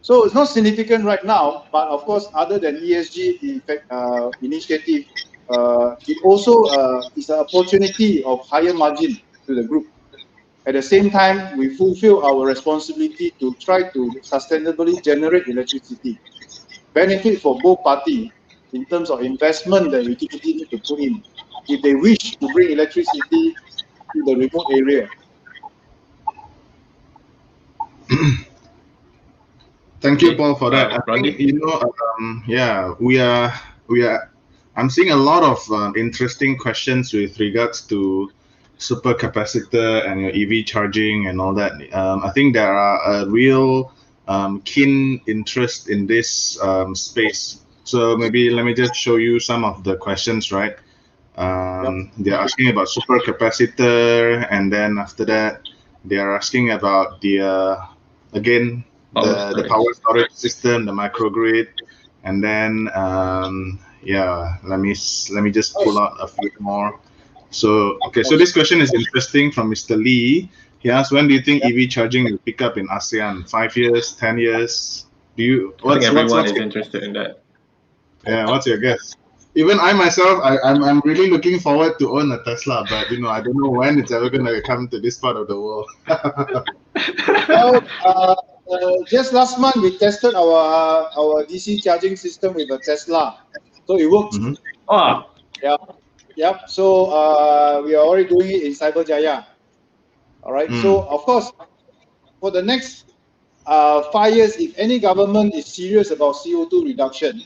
So it's not significant right now, but of course, other than ESG initiative, it also is an opportunity of higher margin to the group. At the same time, we fulfill our responsibility to try to sustainably generate electricity. Benefit for both parties in terms of investment that utility need to put in if they wish to bring electricity to the remote area. Thank you, Paul, for that. I think, I'm seeing a lot of interesting questions with regards to super capacitor and your EV charging and all that. I think there are a real keen interest in this space. So maybe let me just show you some of the questions, right? They're asking about super capacitor, and then after that, they are asking about the again the power storage system, the microgrid, and then let me just pull out a few more. So so this question is interesting from Mr. Lee. He asked, when do you think EV charging will pick up in ASEAN? 5 years, 10 years? I think everyone is interested in that. Yeah, what's your guess? even I myself, I'm really looking forward to own a Tesla, but I don't know when it's ever gonna come to this part of the world. Well, just last month we tested our DC charging system with a Tesla, so it worked. Mhm. Oh, Yeah, yeah. So we are already doing it in Cyberjaya. All right. So of course, for the next 5 years, if any government is serious about CO2 reduction,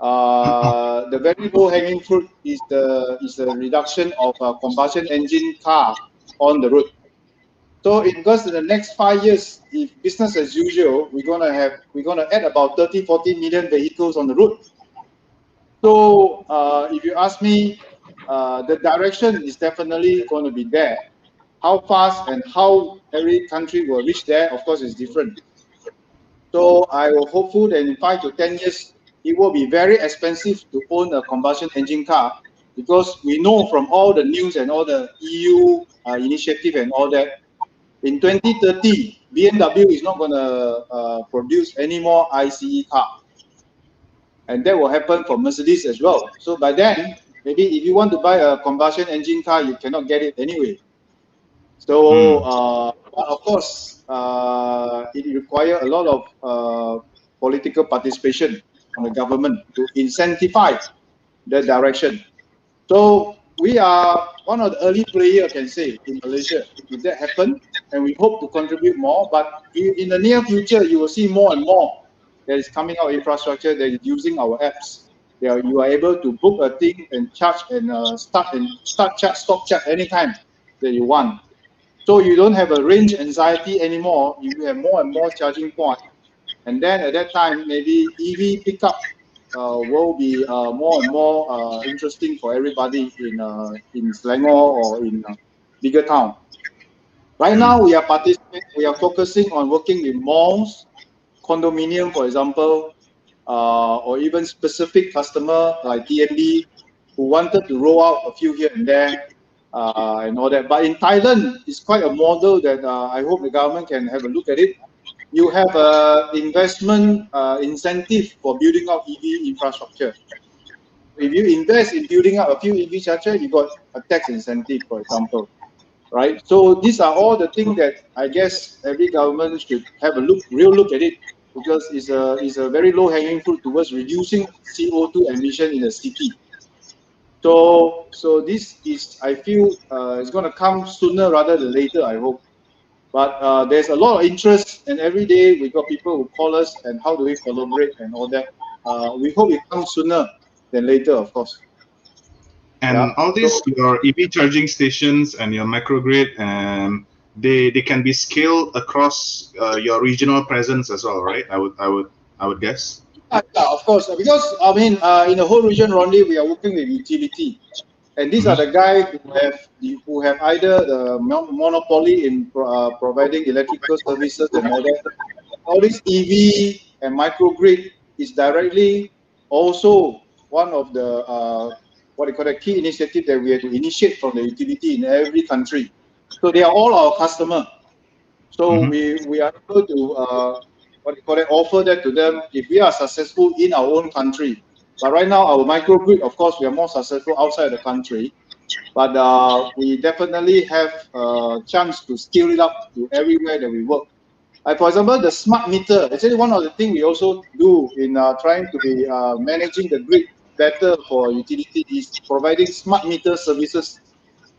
the very low-hanging fruit is the reduction of combustion engine car on the road. So because in the next 5 years, if business as usual, we're gonna add about 30-40 million vehicles on the road. So if you ask me, the direction is definitely going to be there. How fast and how every country will reach there, of course, is different. So I will hopeful that in 5 to 10 years, it will be very expensive to own a combustion engine car, because we know from all the news and all the EU initiative and all that, in 2030, BMW is not going to produce any more ICE car. And that will happen for Mercedes as well. So by then, maybe if you want to buy a combustion engine car, you cannot get it anyway. So, but of course, it requires a lot of political participation from the government to incentivize the direction. So we are one of the early players, I can say, in Malaysia. If that happens, and we hope to contribute more, but in the near future, you will see more and more that is coming out infrastructure that is using our apps. You are able to book a thing and charge and start charge, stop charge anytime that you want. So you don't have a range anxiety anymore. You have more and more charging points, and then at that time maybe EV pickup will be more and more interesting for everybody in Selangor or in bigger town. Right now we are participating. We are focusing on working with malls, condominium, for example, or even specific customer like TNB who wanted to roll out a few here and there and all that. But in Thailand, it's quite a model that I hope the government can have a look at it. You have a investment incentive for building up EV infrastructure. If you invest in building up a few EV chargers, you got a tax incentive, for example, right? So these are all the things that I guess every government should have a real look at it, because it's a very low hanging fruit towards reducing CO2 emission in the city. So this is, I feel, it's going to come sooner rather than later, I hope. But there's a lot of interest, and every day we got people who call us and how do we collaborate and all that. We hope it comes sooner than later, of course. And Yeah. all these your EV charging stations and your microgrid, they can be scaled across your regional presence as well, right? I would guess. Yeah, of course, because I mean, in the whole region, Ronnie, we are working with utility, and these are the guys who have either the monopoly in providing electrical services and all that. All this EV and microgrid is directly also one of the what do you call it, key initiative that we have to initiate from the utility in every country. So they are all our customer. So we are able to what do you call it, offer that to them if we are successful in our own country. But right now, our microgrid, of course, we are more successful outside the country. But we definitely have a chance to scale it up to everywhere that we work. Like for example, the smart meter. Actually, one of the things we also do in trying to be managing the grid better for utility is providing smart meter services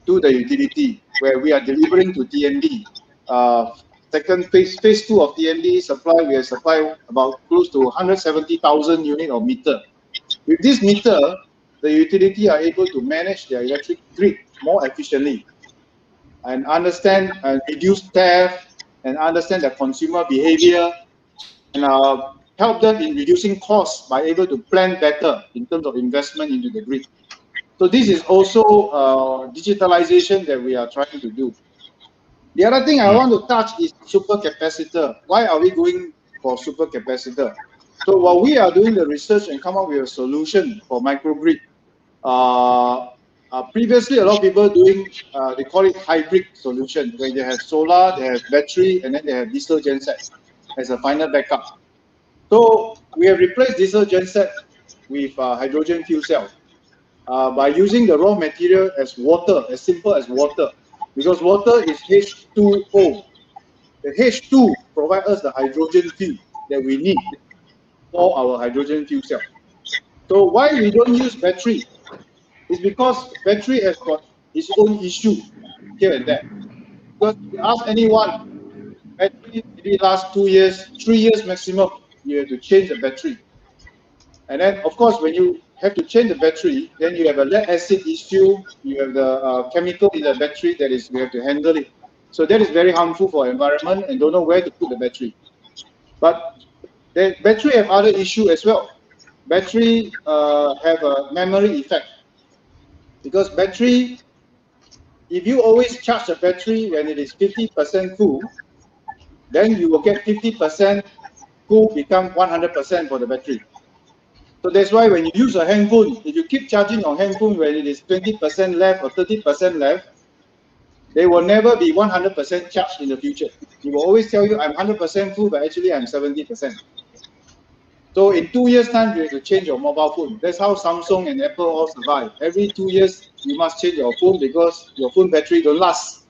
to the utility, where we are delivering to TNB. Second phase 2 of TNB supply, we have supplied about close to 170,000 units of meter. With this meter, the utility are able to manage their electric grid more efficiently and understand and reduce theft and understand the consumer behavior, and help them in reducing costs by able to plan better in terms of investment into the grid. So this is also digitalization that we are trying to do. The other thing I want to touch is supercapacitor. Why are we going for supercapacitor? So while we are doing the research and come up with a solution for microgrid, previously a lot of people doing, they call it hybrid solution, where they have solar, they have battery, and then they have diesel genset as a final backup. So we have replaced diesel genset with hydrogen fuel cell. by using the raw material as water, as simple as water, because water is H2O. The H2 provides us the hydrogen fuel that we need for our hydrogen fuel cell. So why we don't use battery? It's because battery has got its own issue here and there. Because if you ask anyone, battery maybe lasts 2 years, 3 years maximum, you have to change the battery. And then, of course, when you have to change the battery, then you have a lead acid issue, you have the chemical in the battery that is, you have to handle it. So that is very harmful for environment and don't know where to put the battery. But the battery have other issue as well. Battery have a memory effect. Because battery, if you always charge the battery when it is 50% full, then you will get 50% full become 100% for the battery. So that's why when you use a handphone, if you keep charging your handphone when it is 20% left or 30% left, they will never be 100% charged in the future. It will always tell you, I'm 100% full, but actually I'm 70%. So in 2 years' time, you have to change your mobile phone. That's how Samsung and Apple all survive. Every 2 years, you must change your phone because your phone battery don't last.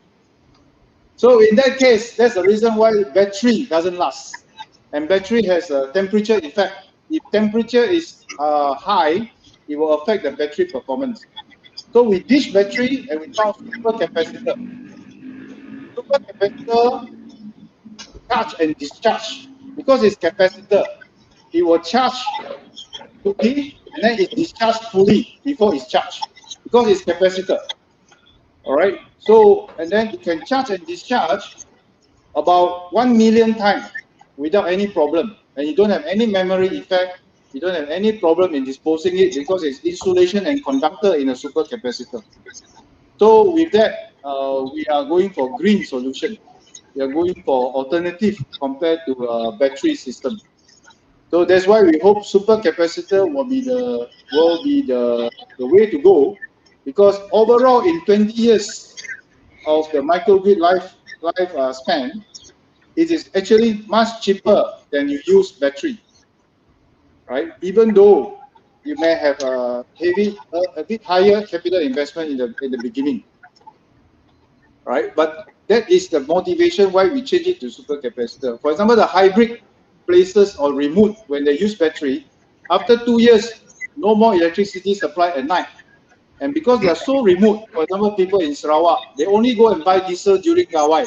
So in that case, that's the reason why battery doesn't last. And battery has a temperature effect. If temperature is high, it will affect the battery performance. So we dish battery and we found super capacitor. Super capacitor charge and discharge. Because it's capacitor, it will charge fully and then it discharge fully before it's charged. Because it's capacitor. Alright, so and then it can charge and discharge about 1 million times without any problem. And you don't have any memory effect, you don't have any problem in disposing it because it's insulation and conductor in a supercapacitor. So with that, we are going for green solution. We are going for alternative compared to a battery system. So that's why we hope supercapacitor will be the way to go, because overall in 20 years of the microgrid life span, it is actually much cheaper than you use battery, right? Even though you may have a bit higher capital investment in the beginning, right? But that is the motivation why we change it to supercapacitor. For example, the hybrid places or remote, when they use battery, after 2 years, no more electricity supply at night. And because they are so remote, for example, people in Sarawak, they only go and buy diesel during Gawai.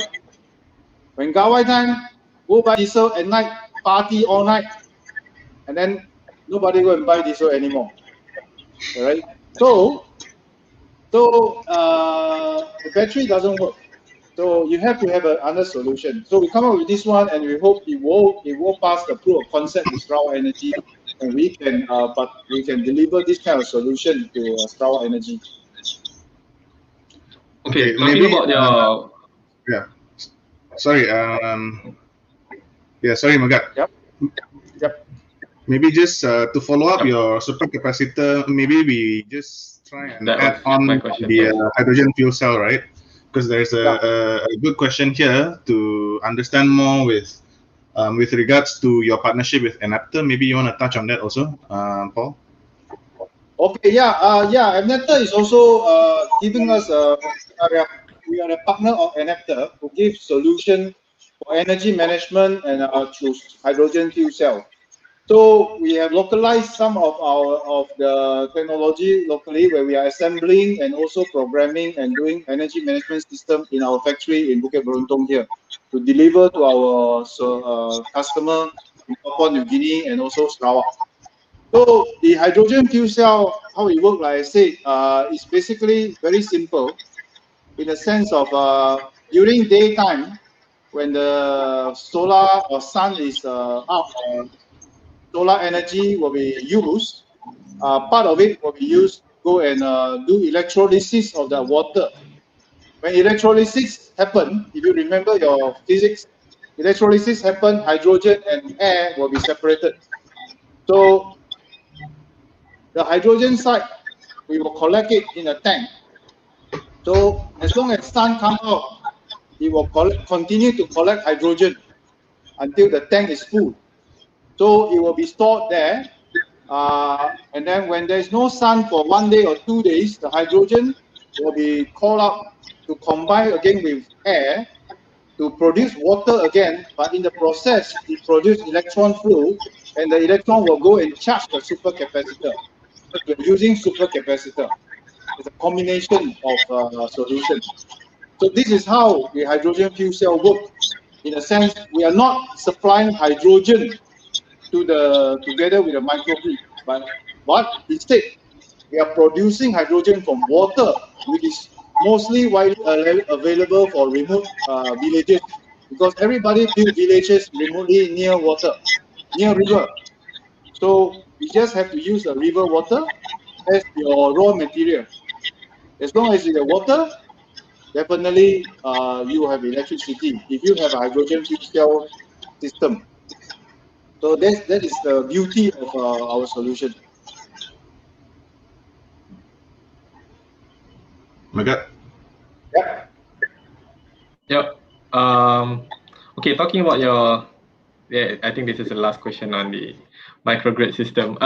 When Gawai time, go buy diesel at night, party all night, and then nobody go and buy diesel anymore. All right? So the battery doesn't work. So you have to have another solution. So we come up with this one, and we hope it will pass the proof of concept with Sarawak Energy, and we can deliver this kind of solution to Sarawak Energy. Okay, talking about your sorry, sorry, Magat. Yep. Maybe just to follow up your supercapacitor, maybe we just try and add on the hydrogen fuel cell, right? Because there's a good question here to understand more with regards to your partnership with Enapter. Maybe you want to touch on that also, Paul? Okay, Enapter is also giving us we are a partner of Enapter who gives solution for energy management and through hydrogen fuel cell. So we have localized some of the technology locally, where we are assembling and also programming and doing energy management system in our factory in Bukit Beruntung here to deliver to our customer in Papua New Guinea and also Sarawak. So the hydrogen fuel cell, how it works, like I said, is basically very simple in the sense of during daytime when the solar or sun is up. Solar energy will be used. Part of it will be used to go and do electrolysis of the water. When electrolysis happen, if you remember your physics, electrolysis happen, hydrogen and air will be separated. So the hydrogen side, we will collect it in a tank. So as long as sun comes out, it will continue to collect hydrogen until the tank is full. So it will be stored there And then when there's no sun for 1 day or 2 days, the hydrogen will be called up to combine again with air to produce water again, but in the process, it produces electron flow, and the electron will go and charge the supercapacitor. We're using supercapacitor. It's a combination of solutions. So this is how the hydrogen fuel cell works. In a sense, we are not supplying hydrogen together with a microgrid, but instead we are producing hydrogen from water, which is mostly widely available for remote villages, because everybody build villages remotely near water, near river. So you just have to use the river water as your raw material. As long as you have water, definitely you have electricity if you have a hydrogen fuel cell system. So that is the beauty of our solution. Megat? Yeah. Yep. Okay, talking about your, I think this is the last question on the microgrid system.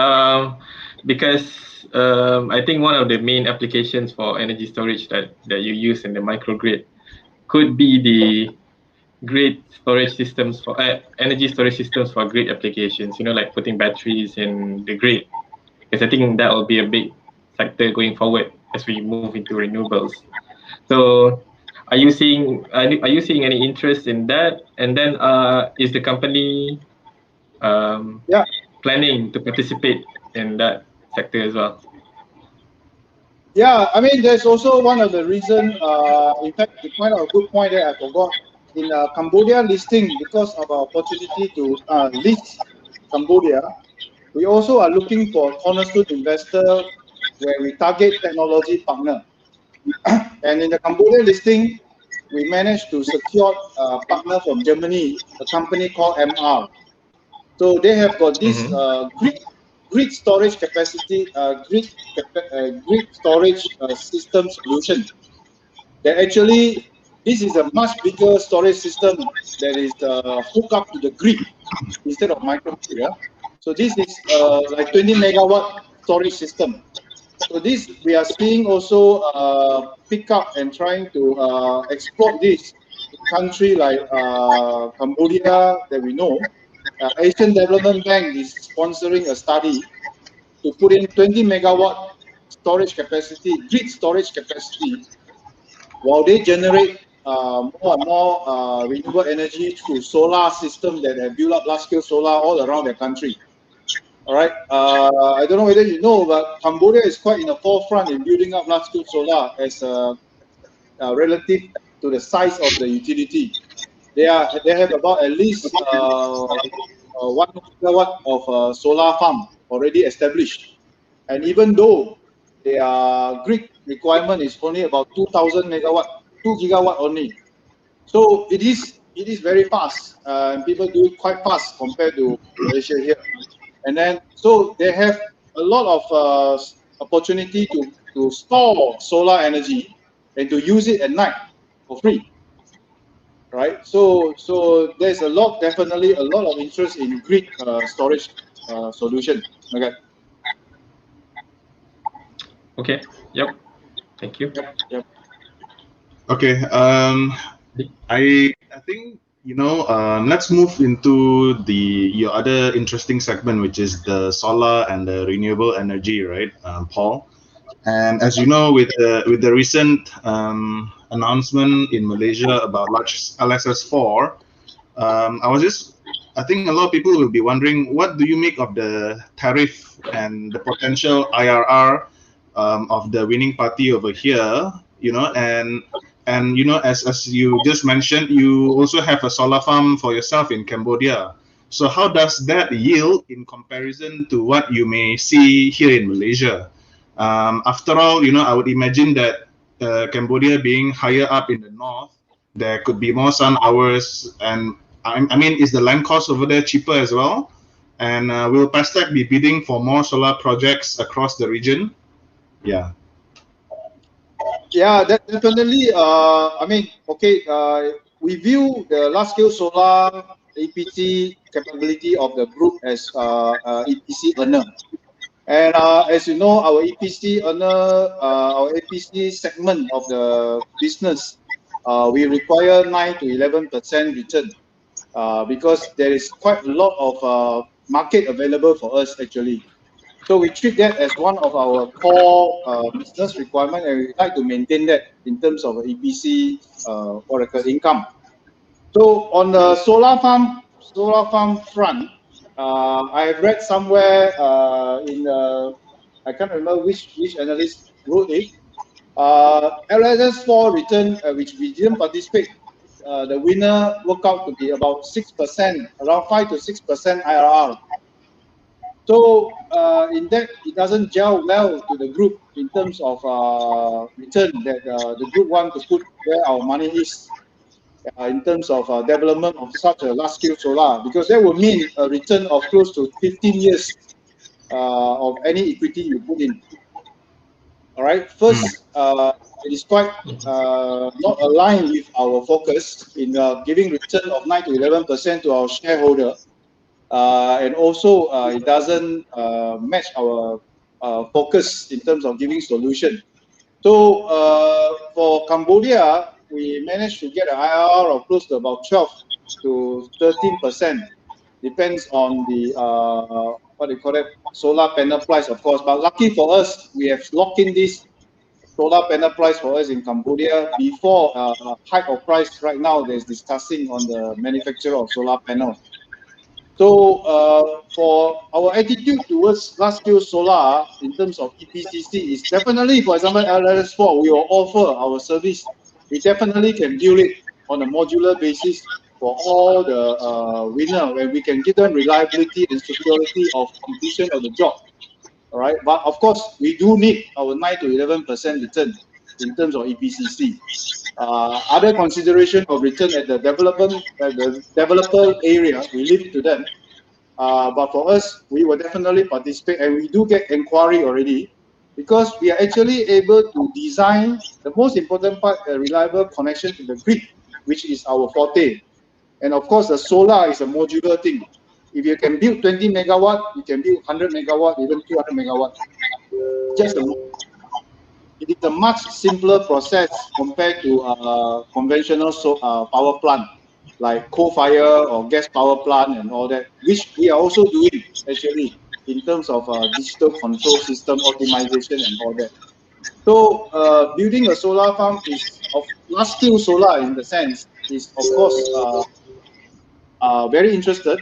Because I think one of the main applications for energy storage that you use in the microgrid could be the grid storage systems for energy storage systems for grid applications. You know, like putting batteries in the grid. Because I think that will be a big sector going forward as we move into renewables. So, are you seeing any interest in that? And then, is the company planning to participate in that sector as well? Yeah, I mean, there's also one of the reasons. In fact, you point out a good point that I forgot. In Cambodia listing, because of our opportunity to list Cambodia, we also are looking for cornerstone investor where we target technology partner. And in the Cambodia listing, we managed to secure a partner from Germany, a company called MR. So they have got this grid storage capacity, grid storage system solution. That actually, this is a much bigger storage system that is hooked up to the grid instead of microgrid. Yeah? So this is like 20 megawatt storage system. So this we are seeing also pick up and trying to exploit this in country like Cambodia that we know. Asian Development Bank is sponsoring a study to put in 20 megawatt storage capacity, grid storage capacity, while they generate more and more renewable energy through solar system that have built up large-scale solar all around the country. All right. I don't know whether you know, but Cambodia is quite in the forefront in building up large-scale solar as relative to the size of the utility. They have about at least 1 gigawatt of solar farm already established, and even though their grid requirement is only about 2,000 megawatt, 2 gigawatt only, so it is very fast, and people do it quite fast compared to Malaysia here. And then so they have a lot of opportunity to store solar energy and to use it at night for free. Right, so there's definitely a lot of interest in grid storage solution. Okay. Okay. Yep. Thank you. Yep. Okay. I think let's move into your other interesting segment, which is the solar and the renewable energy, right, Paul? And as you know, with the recent announcement in Malaysia about large LSS4, I think a lot of people will be wondering, what do you make of the tariff and the potential IRR of the winning party over here? And as you just mentioned, you also have a solar farm for yourself in Cambodia. So how does that yield in comparison to what you may see here in Malaysia? After all, I would imagine that Cambodia being higher up in the north, there could be more sun hours, and I mean, is the land cost over there cheaper as well? And will Pestech be bidding for more solar projects across the region? Yeah. Yeah, that definitely. I mean, okay. We view the large-scale solar EPC capability of the group as EPC earner. And as you know, our EPC our EPC segment of the business, we require 9 to 11% return because there is quite a lot of market available for us actually. So we treat that as one of our core business requirement, and we like to maintain that in terms of EPC income. So on the solar farm front, I've read somewhere I can't remember which analyst wrote it. LSS4 return, which we didn't participate, the winner worked out to be about 6%, around 5 to 6% IRR. So in that, it doesn't gel well to the group in terms of return that the group want to put where our money is in terms of development of such a large-scale solar, because that would mean a return of close to 15 years of any equity you put in. All right. First, it is quite not aligned with our focus in giving return of 9 to 11% to our shareholder. And also it doesn't match our focus in terms of giving solution. So for Cambodia, we managed to get an IRR of close to about 12 to 13%. Depends on the what do you call it, solar panel price, of course. But lucky for us, we have locked in this solar panel price for us in Cambodia before hike of price right now. There's discussing on the manufacturer of solar panel. So for our attitude towards large-scale solar in terms of EPCC is definitely, for example, LSS4, we will offer our service. We definitely can build it on a modular basis for all the winner, where we can give them reliability and security of completion of the job. All right, but of course, we do need our 9 to 11% return in terms of EPCC. Other consideration of return at the developer area, we leave it to them. But for us, we will definitely participate, and we do get inquiry already, because we are actually able to design the most important part, a reliable connection to the grid, which is our forte. And of course, the solar is a modular thing. If you can build 20 megawatt, you can build 100 megawatt, even 200 megawatt. It is a much simpler process compared to conventional power plant, like coal-fire or gas power plant and all that, which we are also doing actually in terms of digital control system optimization and all that. So building a solar farm is of large-scale solar in the sense is of course very interested,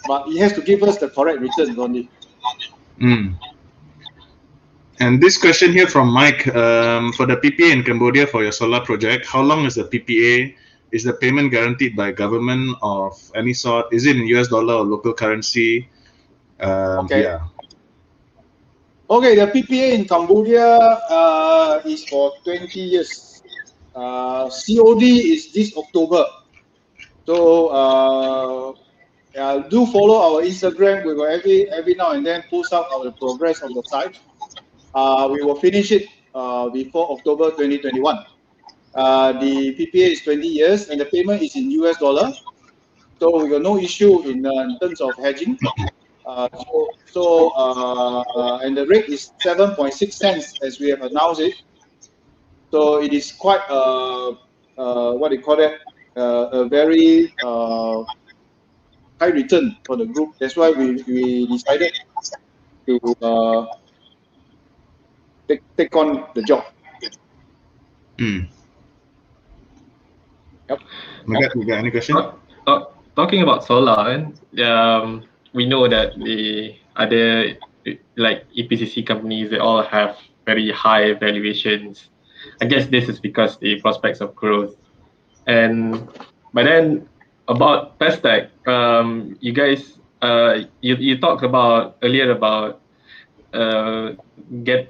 but it has to give us the correct return on it. And this question here from Mike, for the PPA in Cambodia for your solar project, how long is the PPA? Is the payment guaranteed by government of any sort? Is it in US dollar or local currency? Okay. Yeah. Okay, the PPA in Cambodia is for 20 years. COD is this October. So do follow our Instagram. We will every now and then post out our progress of the site. We will finish it before October 2021. The PPA is 20 years, and the payment is in US dollar. So we got no issue in terms of hedging. And the rate is 7.6 cents as we have announced it. So it is quite what do you call it? A very high return for the group. That's why we decided to take on the job. Yep. You got any question? Talking about solar, we know that the other like EPCC companies, they all have very high valuations. I guess this is because the prospects of growth. But then about Pestech, you guys, you talked about earlier about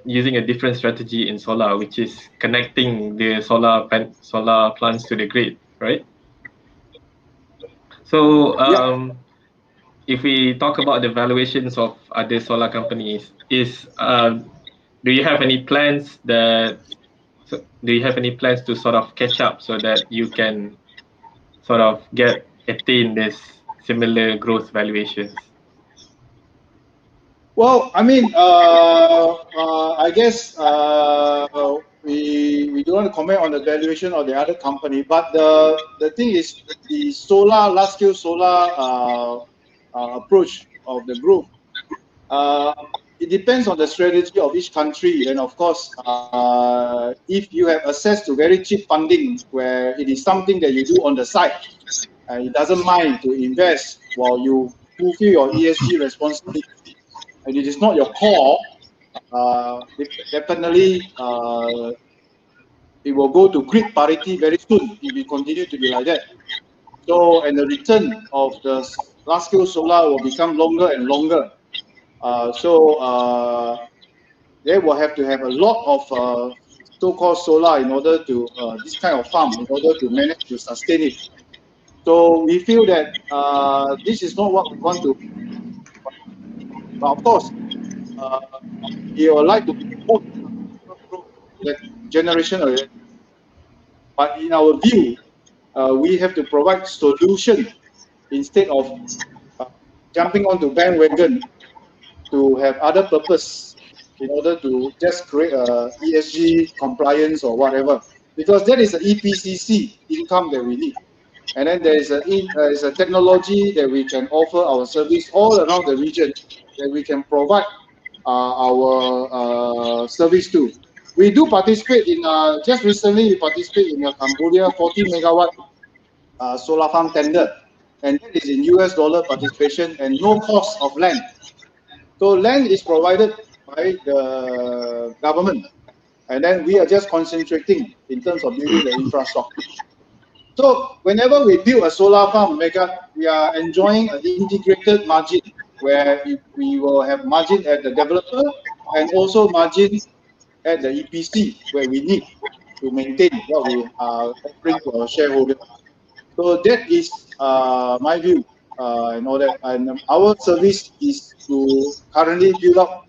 using a different strategy in solar, which is connecting the solar plants to the grid, right? So if we talk about the valuations of other solar companies, do you have any plans to sort of catch up so that you can sort of attain this similar growth valuations? Well, I mean, I guess we don't want to comment on the valuation of the other company, but the thing is the solar large scale solar approach of the group. It depends on the strategy of each country, and of course, if you have access to very cheap funding, where it is something that you do on the side, it doesn't mind to invest while you fulfill your ESG responsibility, and it is not your core, definitely it will go to grid parity very soon if we continue to be like that. So, and the return of the large scale solar will become longer and longer. They will have to have a lot of so-called solar in order to this kind of farm in order to manage to sustain it. So we feel that this is not what we want to. But of course, we would like to promote that generation of it. But in our view, we have to provide solution instead of jumping onto bandwagon to have other purpose in order to just create a ESG compliance or whatever, because that is an EPCC income that we need. And then there is a technology that we can offer our service all around the region that we can provide our service to. We do participate in, just recently we participate in a Cambodia 40 megawatt solar farm tender, and that is in US dollar participation and no cost of land. So land is provided by the government, and then we are just concentrating in terms of building the infrastructure. So whenever we build a solar farm, we are enjoying an integrated margin where we will have margin at the developer and also margin at the EPC where we need to maintain what we are offering to our shareholders. So that is my view and all that. And our service is to currently build up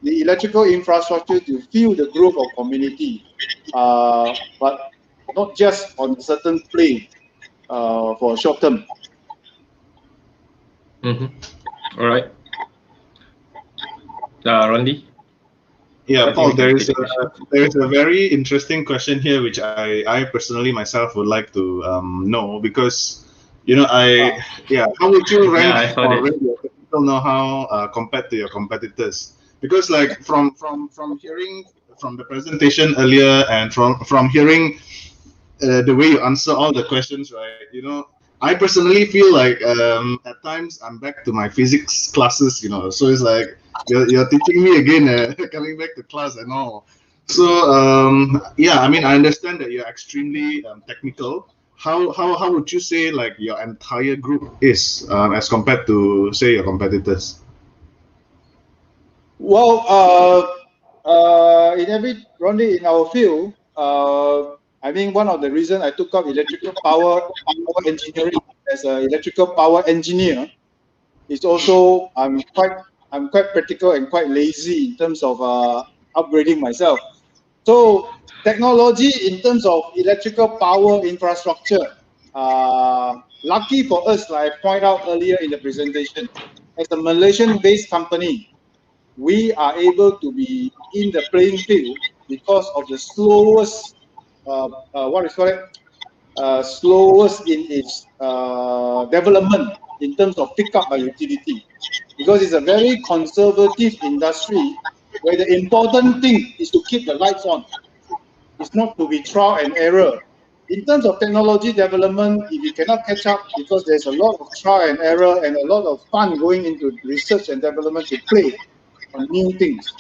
the electrical infrastructure to fuel the growth of community, but not just on a certain plane for short term. All right. Rondi? Yeah, Paul, there is a very interesting question here, which I personally myself would like to know, because how would you rank already your technical know-how compared to your competitors? Because like from hearing from the presentation earlier and from hearing the way you answer all the questions, right? I personally feel like at times I'm back to my physics classes, so it's like you're teaching me again, coming back to class and all. So I mean, I understand that you're extremely technical. How would you say like your entire group is as compared to say your competitors? Well, in our field, I think one of the reasons I took up electrical power engineering as an electrical power engineer is also I'm quite practical and quite lazy in terms of upgrading myself. So technology in terms of electrical power infrastructure, lucky for us, like I pointed out earlier in the presentation, as a Malaysian-based company, we are able to be in the playing field because of the slowest slowest in its development in terms of pickup by utility, because it's a very conservative industry where the important thing is to keep the lights on. It's not to be trial and error. In terms of technology development, if you cannot catch up, because there's a lot of trial and error and a lot of fun going into research and development to play on new things.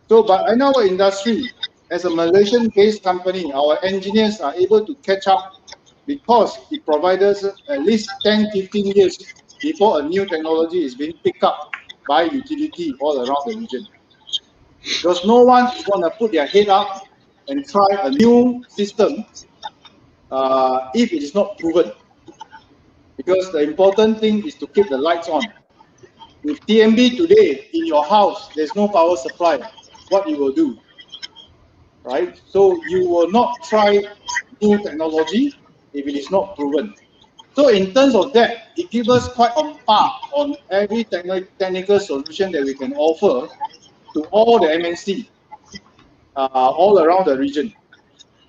So, but in our industry, as a Malaysian-based company, our engineers are able to catch up because it provides us at least 10, 15 years before a new technology is being picked up by utility all around the region. Because no one is going to put their head up and try a new system if it is not proven. Because the important thing is to keep the lights on. With TMB today in your house, there's no power supply. What you will do, right? So you will not try new technology if it is not proven. So in terms of that, it gives us quite on par on every technical solution that we can offer to all the MNC all around the region.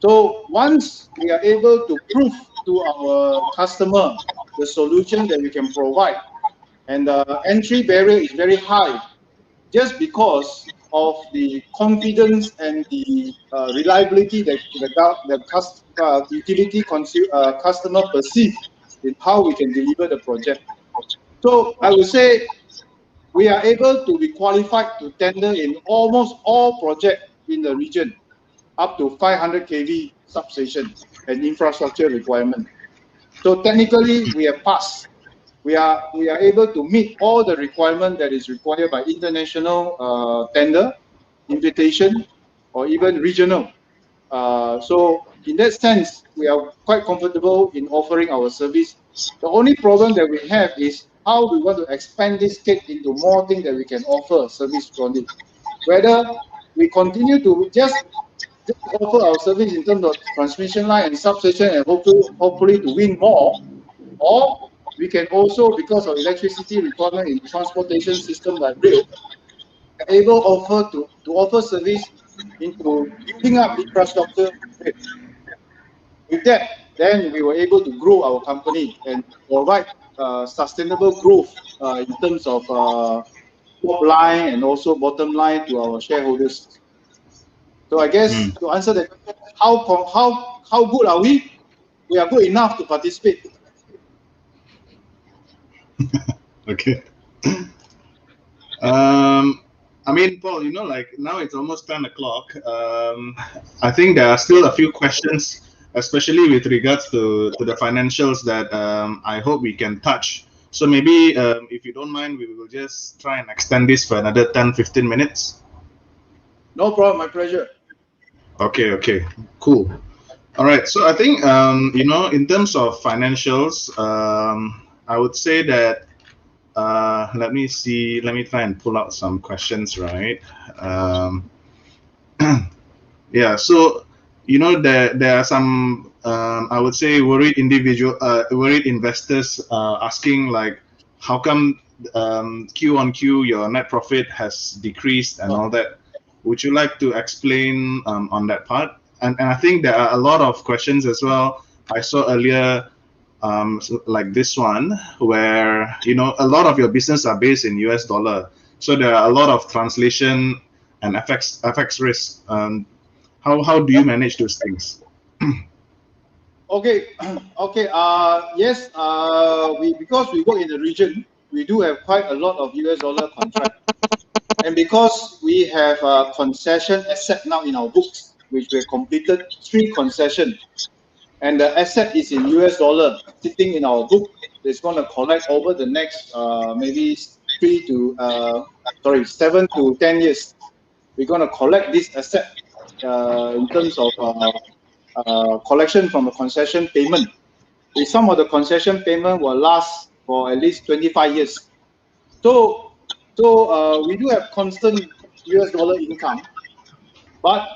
So once we are able to prove to our customer the solution that we can provide, and the entry barrier is very high, just because of the confidence and the reliability that the utility customer perceive in how we can deliver the project. So I would say we are able to be qualified to tender in almost all projects in the region, up to 500 kV substation and infrastructure requirement. So technically, we have passed. We are able to meet all the requirement that is required by international tender, invitation, or even regional. So in that sense, we are quite comfortable in offering our service. The only problem that we have is how we want to expand this cake into more things that we can offer service from it. Whether we continue to just offer our service in terms of transmission line and substation and hopefully to win more, or we can also, because of electricity requirement in transportation system like rail, able to offer service into building up infrastructure. With that, then we were able to grow our company and provide sustainable growth in terms of top line and also bottom line to our shareholders. So I guess to answer the question, how good are we? We are good enough to participate. Okay. I mean, Paul, you know, like now it's almost 10 o'clock. I think there are still a few questions, especially with regards to the financials that I hope we can touch. So maybe if you don't mind, we will just try and extend this for another 10-15 minutes. No problem, my pleasure. Okay, cool. All right, so I think, you know, in terms of financials, I would say that, let me try and pull out some questions, right? Yeah, so, you know, there are some, I would say, worried investors asking, like, how come Q on Q your net profit has decreased and all that? Would you like to explain on that part? And I think there are a lot of questions as well. I saw earlier, like this one, where, you know, a lot of your business are based in US dollar. So there are a lot of translation and FX risk. How do you manage those things? Okay. Yes. Because we work in the region, we do have quite a lot of US dollar contract, and because we have a concession asset now in our books, which we have completed 3 concessions, and the asset is in US dollar sitting in our book. It's going to collect over the next maybe 7 to 10 years. We're going to collect this asset in terms of collection from a concession payment. Some of the concession payment will last for at least 25 years. So we do have constant US dollar income, but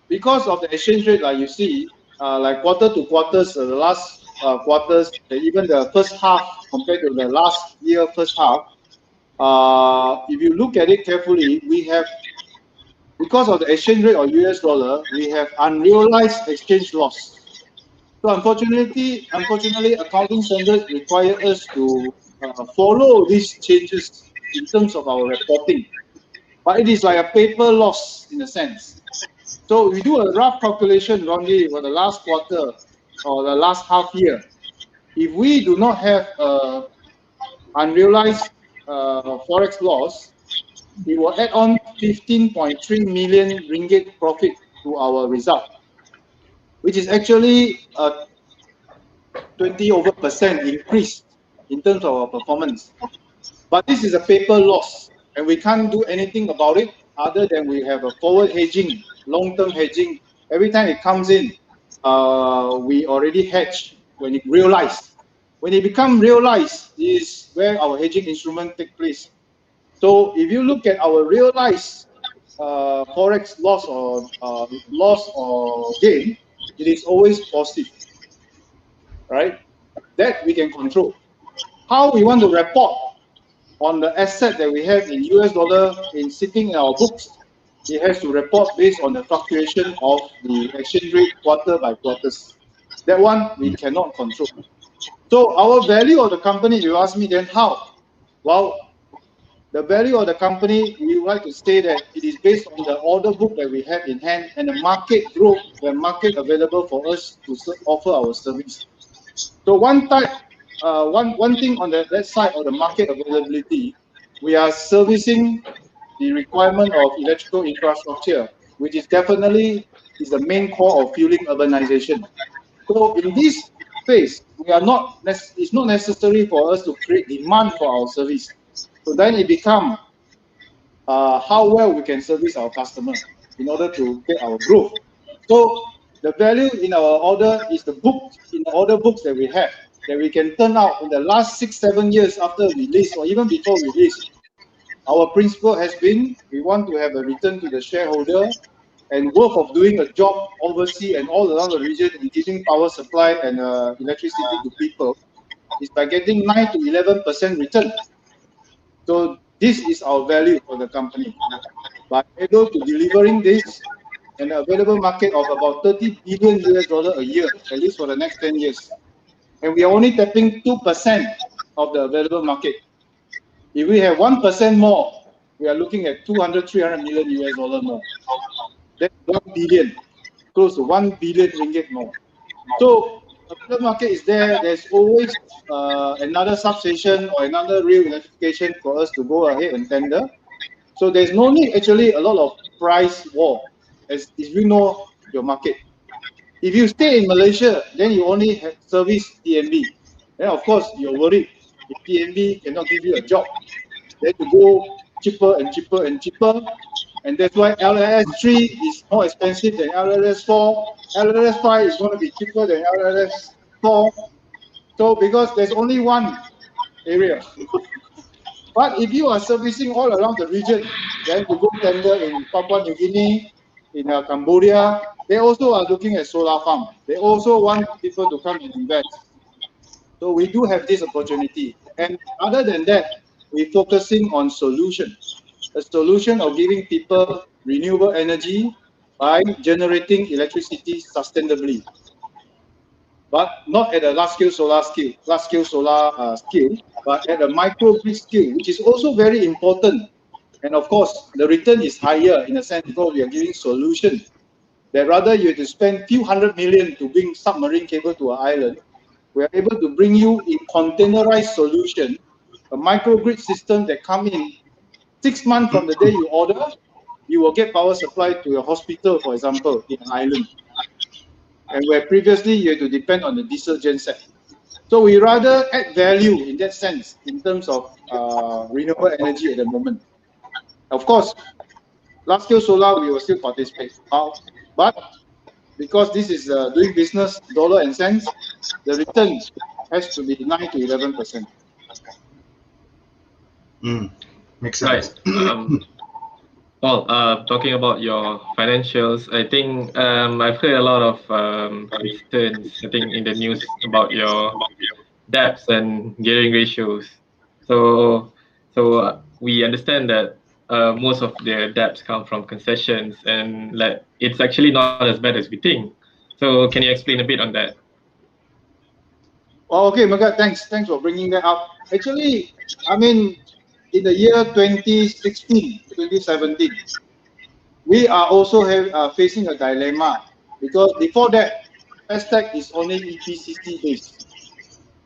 because of the exchange rate, like you see, like quarter to quarters, the last quarters, even the first half compared to the last year first half, if you look at it carefully, we have, because of the exchange rate of US dollar, we have unrealized exchange loss. So unfortunately, accounting standards require us to follow these changes in terms of our reporting. But it is like a paper loss in a sense. So we do a rough calculation, Ronnie, for the last quarter or the last half year. If we do not have unrealized forex loss, we will add on 15.3 million ringgit profit to our result, which is actually a 20% increase in terms of our performance. But this is a paper loss, and we can't do anything about it other than we have a forward hedging, long-term hedging. Every time it comes in, we already hedge when it realized. When it becomes realized is where our hedging instrument take place. So if you look at our realized forex loss or gain, it is always positive, right? That we can control. How we want to report on the asset that we have in US dollar in sitting in our books, it has to report based on the fluctuation of the exchange rate quarter by quarters. That one we cannot control. So our value of the company, you ask me then how? Well, the value of the company, we would like to say that it is based on the order book that we have in hand and the market growth, the market available for us to offer our service. So one thing on that side of the market availability, we are servicing the requirement of electrical infrastructure, which is definitely the main core of fueling urbanization. So in this phase, it's not necessary for us to create demand for our service. So then it becomes how well we can service our customer in order to get our growth. So the value in our order is the book, in the order books that we have, that we can turn out in the last 6-7 years after release or even before release. Our principle has been, we want to have a return to the shareholder and work of doing a job overseas and all around the region in giving power supply and electricity to people is by getting 9 to 11% return. So this is our value for the company. By able to delivering this, an available market of about $30 billion a year, at least for the next 10 years. And we are only tapping 2% of the available market. If we have 1% more, we are looking at $200-300 million more. That's 1 billion, close to 1 billion ringgit more. So the market is there. There's always another substation or another real electrification for us to go ahead and tender. So there's no need actually a lot of price war, as you know your market. If you stay in Malaysia, then you only have service TNB. Then of course you're worried if TNB cannot give you a job. Then you go cheaper and cheaper and cheaper. And that's why LLS3 is more expensive than LLS4. LLS5 is going to be cheaper than LLS4. So because there's only one area. But if you are servicing all around the region, then you go tender in Papua New Guinea, in Cambodia, they also are looking at solar farm. They also want people to come and invest. So we do have this opportunity. And other than that, we're focusing on solution. A solution of giving people renewable energy by generating electricity sustainably, but not at a large-scale solar scale, but at a microgrid scale, which is also very important. And of course, the return is higher in a sense because we are giving solution. That rather you have to spend few hundred million to bring submarine cable to an island, we are able to bring you in containerized solution, a microgrid system that come in 6 months from the day you order, you will get power supply to your hospital, for example, in an island. And where previously you had to depend on the diesel genset. So we rather add value in that sense, in terms of renewable energy at the moment. Of course, large-scale solar, we will still participate. But because this is doing business, dollar and cents, the return has to be 9 to 11%. Makes sense. Right. Paul, talking about your financials, I think I've heard a lot of concerns, I think, in the news about your debts and gearing ratios. So we understand that most of the debts come from concessions, and like it's actually not as bad as we think. So can you explain a bit on that? Oh, okay, Magat, thanks for bringing that up. Actually, I mean, in the year 2016, 2017, we are also facing a dilemma because before that, Pestech is only EPCC based.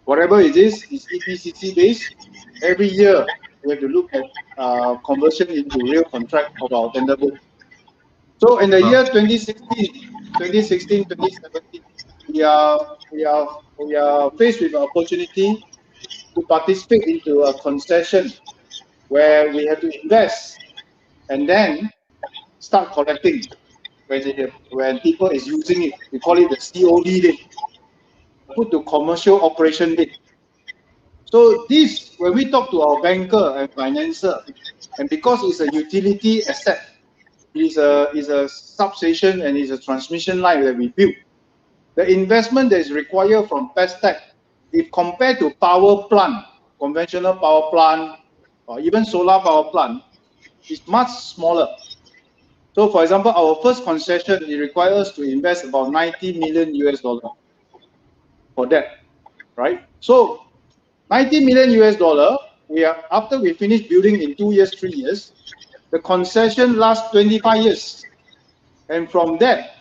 Whatever it is EPCC based. Every year, we have to look at conversion into real contract of our tender book. So in the year 2016, 2017, we are faced with an opportunity to participate into a concession where we have to invest and then start collecting when people is using it. We call it the COD date, put to commercial operation date. So this, when we talk to our banker and financer, and because it's a utility asset, is a substation and is a transmission line that we build. The investment that is required from Pestech if compared to power plant, conventional power plant, or even solar power plant, is much smaller. So for example, our first concession, it requires us to invest about 90 million US dollar for that, right? So 90 million US dollar, after we finish building in 2 years, 3 years, the concession lasts 25 years. And from that,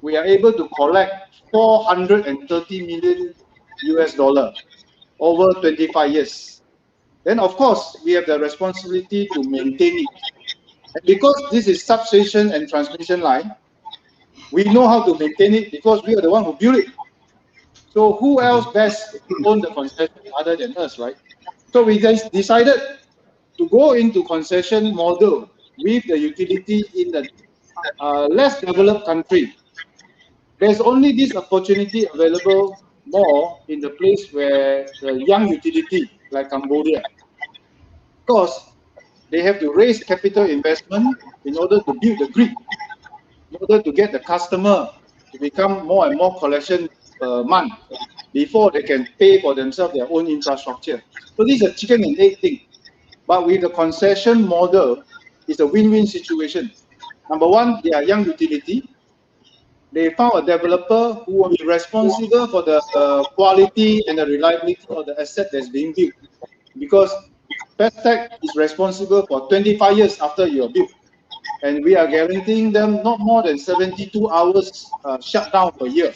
we are able to collect 430 million US dollar over 25 years. Then of course, we have the responsibility to maintain it. And because this is substation and transmission line, we know how to maintain it because we are the one who built it. So who else best own the concession other than us, right? So we just decided to go into concession model with the utility in the less developed country. There's only this opportunity available more in the place where the young utility like Cambodia, because they have to raise capital investment in order to build the grid, in order to get the customer to become more and more collection per month before they can pay for themselves their own infrastructure. So this is a chicken and egg thing. But with the concession model, it's a win-win situation. Number one, they are young utility. They found a developer who will be responsible for the quality and the reliability of the asset that's being built. Because Pestech is responsible for 25 years after you're built. And we are guaranteeing them not more than 72 hours shutdown per year.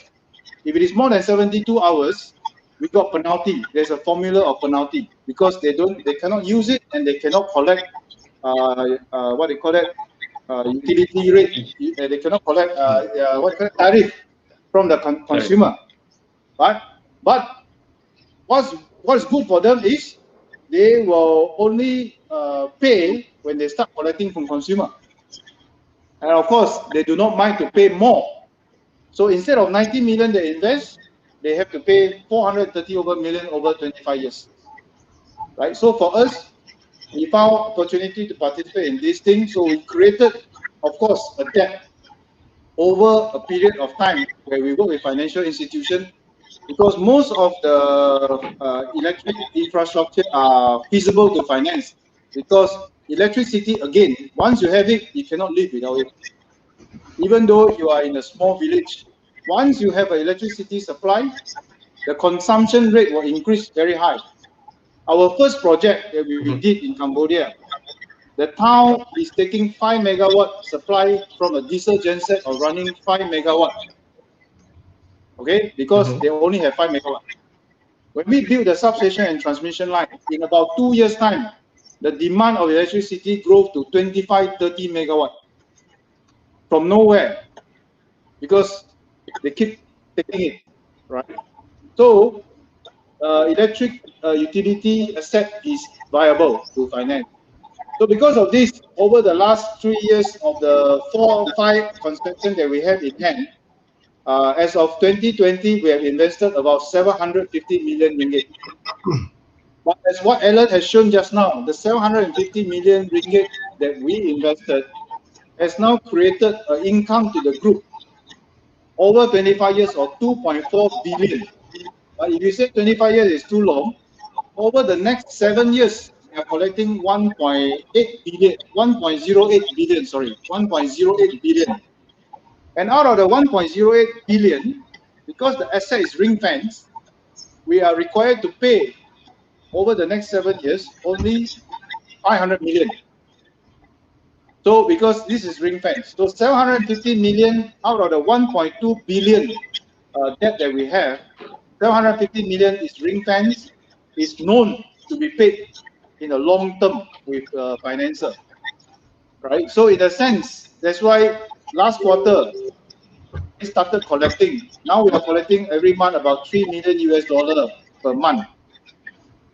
If it is more than 72 hours, we got penalty. There's a formula of penalty because they cannot use it and they cannot collect what they call it, utility rate. They cannot collect tariff from the consumer, right? But what's good for them is they will only pay when they start collecting from consumer, and of course they do not mind to pay more. So instead of 90 million they invest, they have to pay 430 million over 25 years, right? So for us, we found opportunity to participate in this thing. So we created, of course, a debt over a period of time where we work with financial institutions, because most of the electric infrastructure are feasible to finance, because electricity, again, once you have it, you cannot live without it. Even though you are in a small village, once you have an electricity supply, the consumption rate will increase very high. Our first project that we did in Cambodia, the town is taking 5 megawatt supply from a diesel genset or running 5 megawatt. Okay, because they only have 5 megawatt. When we build the substation and transmission line, in about 2 years' time, the demand of electricity grew to 25, 30 megawatt from nowhere, because they keep taking it, right? So electric utility asset is viable to finance. So because of this, over the last 3 years of the 4 or 5 concessions that we have in hand, as of 2020, we have invested about 750 million ringgit. But as what Alan has shown just now, the 750 million ringgit that we invested has now created an income to the group over 25 years of 2.4 billion. But if you say 25 years is too long, over the next 7 years, we are collecting 1.08 billion. And out of the 1.08 billion, because the asset is ring fence, we are required to pay over the next 7 years only 500 million. So because this is ring fence, so 750 million out of the 1.2 billion debt that we have, 750 million is ring fence, is known to be paid in a long term with financer, right? So in a sense, that's why last quarter we started collecting. Now we are collecting every month about $3 million US per month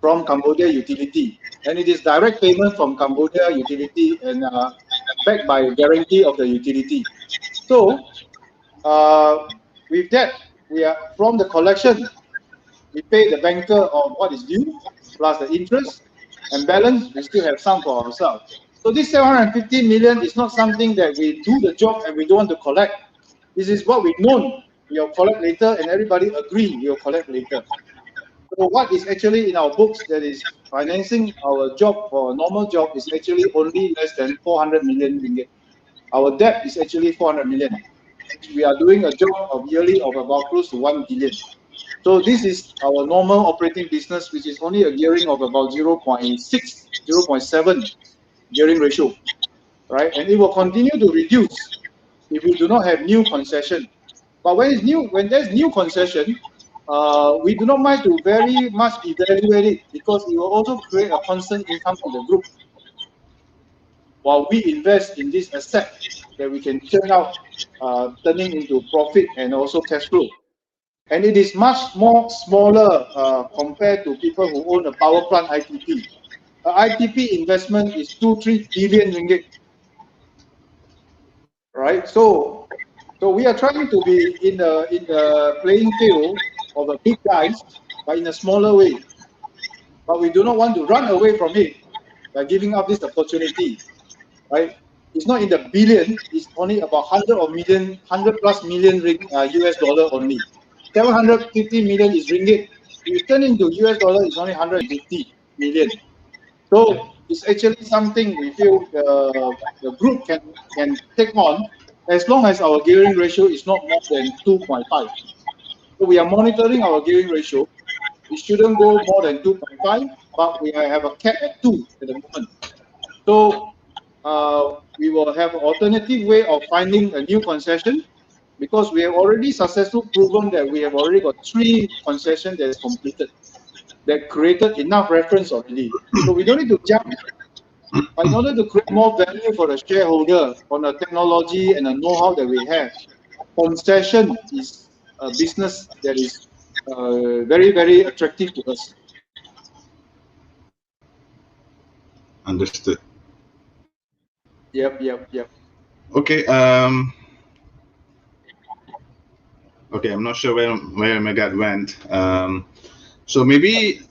from Cambodia utility, and it is direct payment from Cambodia utility and backed by guarantee of the utility. So with that, we are from the collection, we pay the banker on what is due plus the interest, and balance we still have some for ourselves. So this 750 million is not something that we do the job and we don't want to collect. This is what we know. We'll collect later, and everybody agree we'll collect later. So what is actually in our books that is financing our job for a normal job is actually only less than 400 million ringgit. Our debt is actually 400 million. We are doing a job of yearly of about close to 1 billion. So this is our normal operating business, which is only a gearing of about 0.6, 0.7 gearing ratio, right? And it will continue to reduce if we do not have new concession. But when there's new concession, we do not mind to very much evaluate it, because it will also create a constant income for the group while we invest in this asset that we can churn out, turning into profit and also cash flow. And it is much more smaller compared to people who own a power plant ITP. ITP investment is 2-3 billion ringgit, right? So we are trying to be in the playing field of the big guys, but in a smaller way. But we do not want to run away from it by giving up this opportunity, right? It's not in the billion; it's only about 100 plus million US dollar only. 750 million is ringgit. If you turn into US dollar, it's only 150 million. So it's actually something we feel the group can take on, as long as our gearing ratio is not more than 2.5. So we are monitoring our gearing ratio. It shouldn't go more than 2.5, but we have a cap at 2 at the moment. So we will have an alternative way of finding a new concession, because we have already successfully proven that we have already got 3 concessions that is completed, that created enough reference already. So we don't need to jump. But in order to create more value for the shareholder on the technology and the know-how that we have, concession is a business that is very, very attractive to us. Understood. Yep. Okay. Okay, I'm not sure where Megat went. So maybe,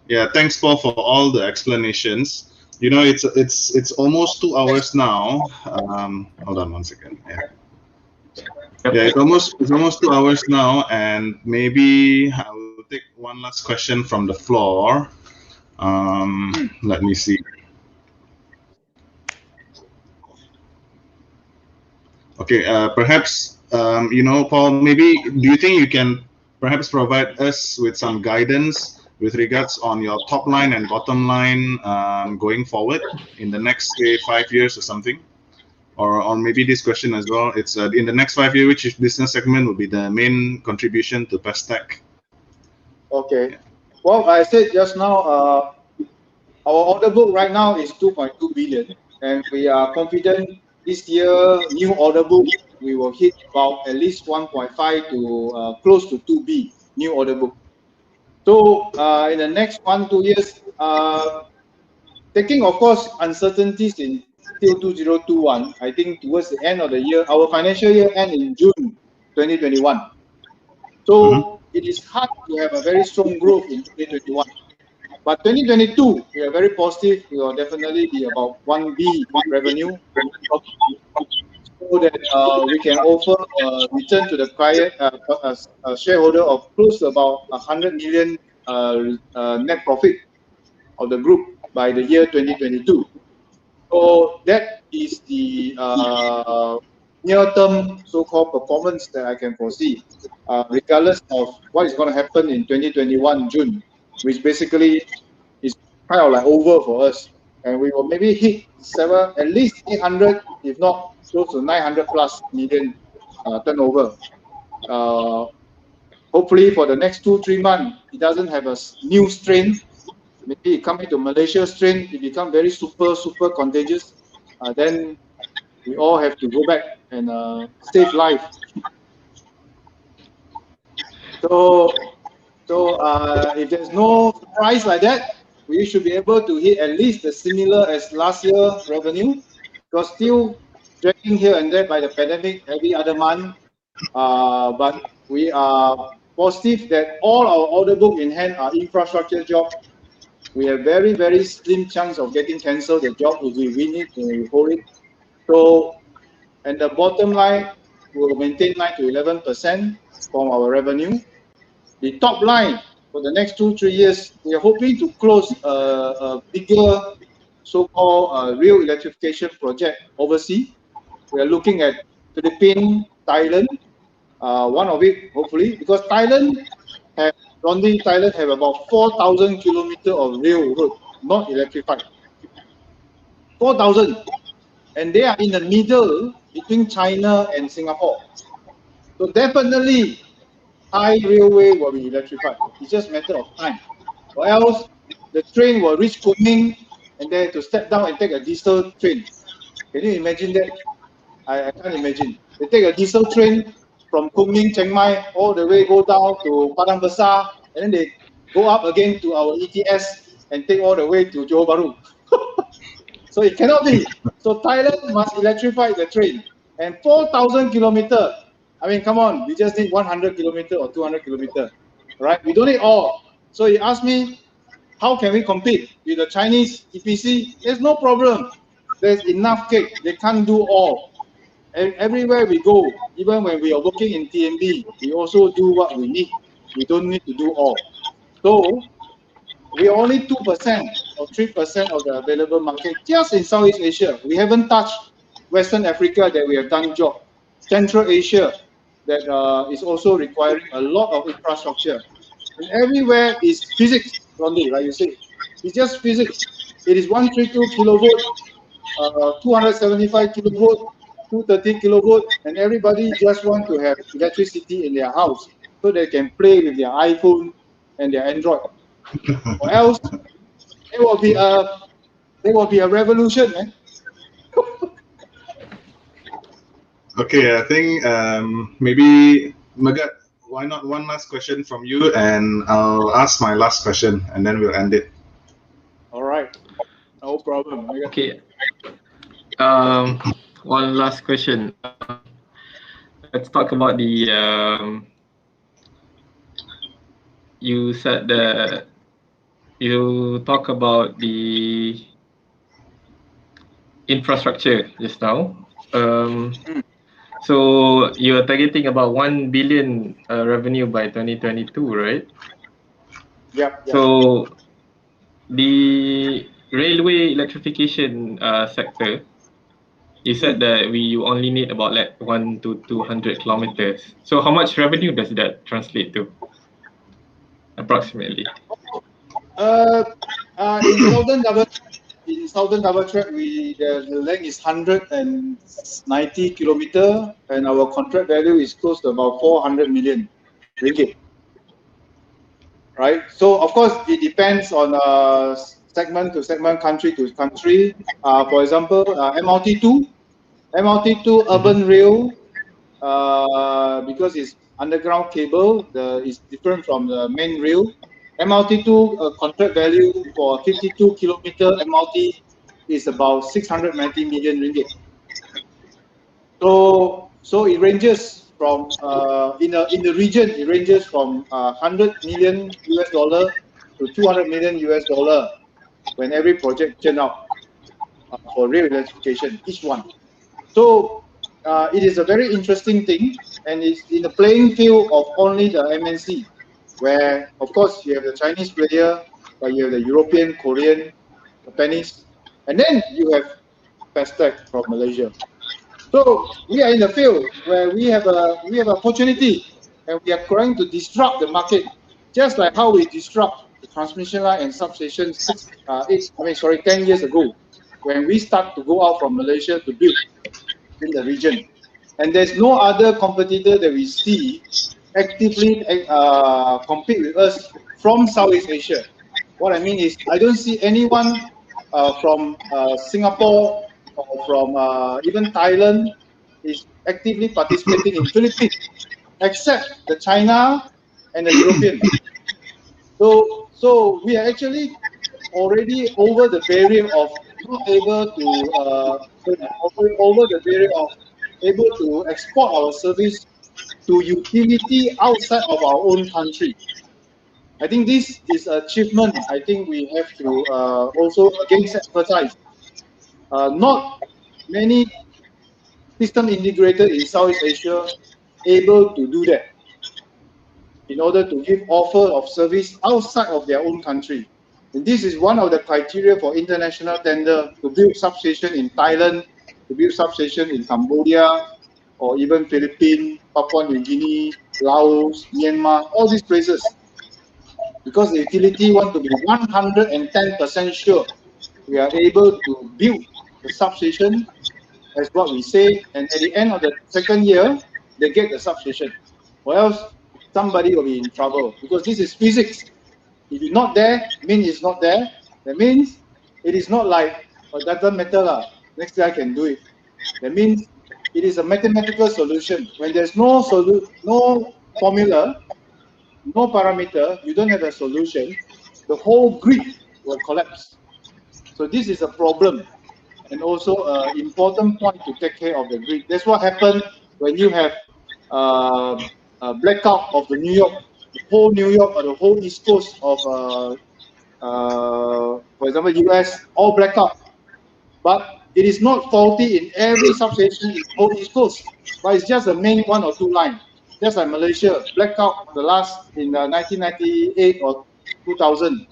yeah, thanks Paul for all the explanations. You know, it's almost 2 hours now. Hold on 1 second. Yeah, it's almost 2 hours now, and maybe I will take one last question from the floor. Let me see. Okay, perhaps, you know, Paul, maybe do you think you can perhaps provide us with some guidance with regards on your top line and bottom line going forward in the next, say, 5 years or something? Or maybe this question as well, it's in the next 5 years, which business segment will be the main contribution to Pestech? Okay. Well, I said just now, our order book right now is 2.2 billion, and we are confident this year, new order book, we will hit about at least 1.5 to close to 2 B new order book. So in the next 1-2 years, taking of course uncertainties in till 2021, I think towards the end of the year, our financial year end in June 2021. So it is hard to have a very strong growth in 2021. But 2022, we are very positive. We will definitely be about 1 B revenue, so that we can offer a return to the client, shareholder of close to about 100 million net profit of the group by the year 2022. So that is the near-term so-called performance that I can foresee, regardless of what is going to happen in 2021 June, which basically is kind of like over for us. And we will maybe hit at least 800, if not close to 900 plus million turnover. Hopefully for the next 2-3 months, it doesn't have a new strain. Maybe it coming to Malaysia strain, it become very super contagious. Then we all have to go back and save life. So if there's no surprise like that, we should be able to hit at least as similar as last year revenue, because still dragging here and there by the pandemic every other month. But we are positive that all our order book in hand are infrastructure job. We have very, very slim chance of getting cancelled the job if we win it and we hold it. So, and the bottom line will maintain 9 to 11% from our revenue. the top line for the next 2-3 years, we are hoping to close a bigger so-called real electrification project overseas. We are looking at Philippines, Thailand, one of it hopefully, because Thailand have about 4,000 kilometers of rail road, not electrified. 4,000, and they are in the middle between China and Singapore. So definitely, Thai railway will be electrified. It's just a matter of time. Or else, the train will reach Kunming and then to step down and take a diesel train. Can you imagine that? I can't imagine. They take a diesel train from Kunming, Chiang Mai, all the way go down to Padang Besar, and then they go up again to our ETS and take all the way to Johor Bahru. So it cannot be. So Thailand must electrify the train. And 4,000 kilometers. I mean, come on, we just need 100 kilometers or 200 kilometers, right? We don't need all. So he asked me, how can we compete with the Chinese EPC? There's no problem. There's enough cake. They can't do all. And everywhere we go, even when we are working in TMB, we also do what we need. We don't need to do all. So we are only 2% or 3% of the available market just in Southeast Asia. We haven't touched Western Africa that we have done job. Central Asia that is also requiring a lot of infrastructure. And everywhere is physics, Ronnie, like you say. It's just physics. It is 132 kilovolt, 275 kilovolt, 230 kilovolt, and everybody just want to have electricity in their house so they can play with their iPhone and their Android. Or else there will be a revolution, man. Okay, I think maybe Magat, why not one last question from you, and I'll ask my last question, and then we'll end it. All right, no problem. Okay. One last question. Let's talk about the. You said that you talk about the infrastructure just now. So you're targeting about 1 billion revenue by 2022, right? Yep. So the railway electrification sector, you said that you only need about like 100 to 200 kilometers. So how much revenue does that translate to, approximately? In Southern Double Track, the length is 190 kilometers, and our contract value is close to about 400 million ringgit. Right. So of course it depends on segment to segment, country to country. For example, MRT2 urban rail, because it's underground cable, is different from the main rail. MRT2 contract value for 52 kilometer MRT is about 690 million ringgit. So it ranges from in the region, it ranges from 100 million US dollar to 200 million US dollar when every project turn out for rail electrification, each one. So it is a very interesting thing, and it's in the playing field of only the MNC, where of course you have the Chinese player, but you have the European, Korean, Japanese, and then you have Pestech from Malaysia. So we are in the field where we have an opportunity, and we are trying to disrupt the market, just like how we disrupt the transmission line and substations 10 years ago, when we start to go out from Malaysia to build in the region. And there's no other competitor that we see actively compete with us from Southeast Asia. What I mean is, I don't see anyone from Singapore or from even Thailand is actively participating in Philippines, except the China and the European. So we are actually already over the barrier of not able to over the barrier of able to export our service to utility outside of our own country. I think this is an achievement. I think we have to also again emphasize. Not many system integrators in Southeast Asia able to do that. in order to give offer of service outside of their own country. And this is one of the criteria for international tender to build substation in Thailand, to build substation in Cambodia, or even Philippines, Papua New Guinea, Laos, Myanmar, all these places. Because the utility want to be 110% sure we are able to build the substation as what we say, and at the end of the second year, they get the substation. Or else somebody will be in trouble, because this is physics. If it's not there, means it's not there. That means it is not like, oh, that doesn't matter lah, next guy can do it. That means it is a mathematical solution. When there's no formula, no parameter, you don't have a solution, the whole grid will collapse. So this is a problem, and also an important point to take care of the grid. That's what happened when you have a blackout of the whole New York or the whole East Coast of, for example, US, all blackout. But it is not faulty in every substation in the whole East Coast, but it's just the main one or two lines. Just like Malaysia, blackout the last in 1998 or 2000.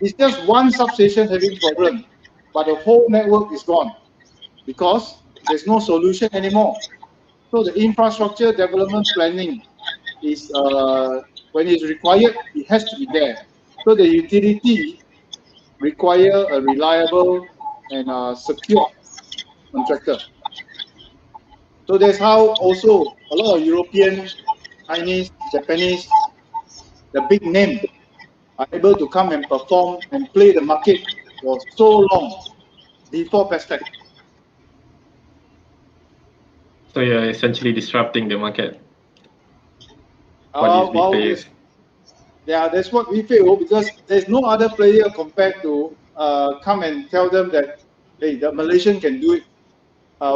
It's just one substation having problem, but the whole network is gone because there's no solution anymore. So the infrastructure development planning is, when it's required, it has to be there. So the utility require a reliable and secure contractor. So that's how also a lot of European, Chinese, Japanese, the big name are able to come and perform and play the market for so long before Pestech. So you're essentially disrupting the market. Well, yeah, that's what we feel, because there's no other player compared to come and tell them that, hey, the Malaysian can do it.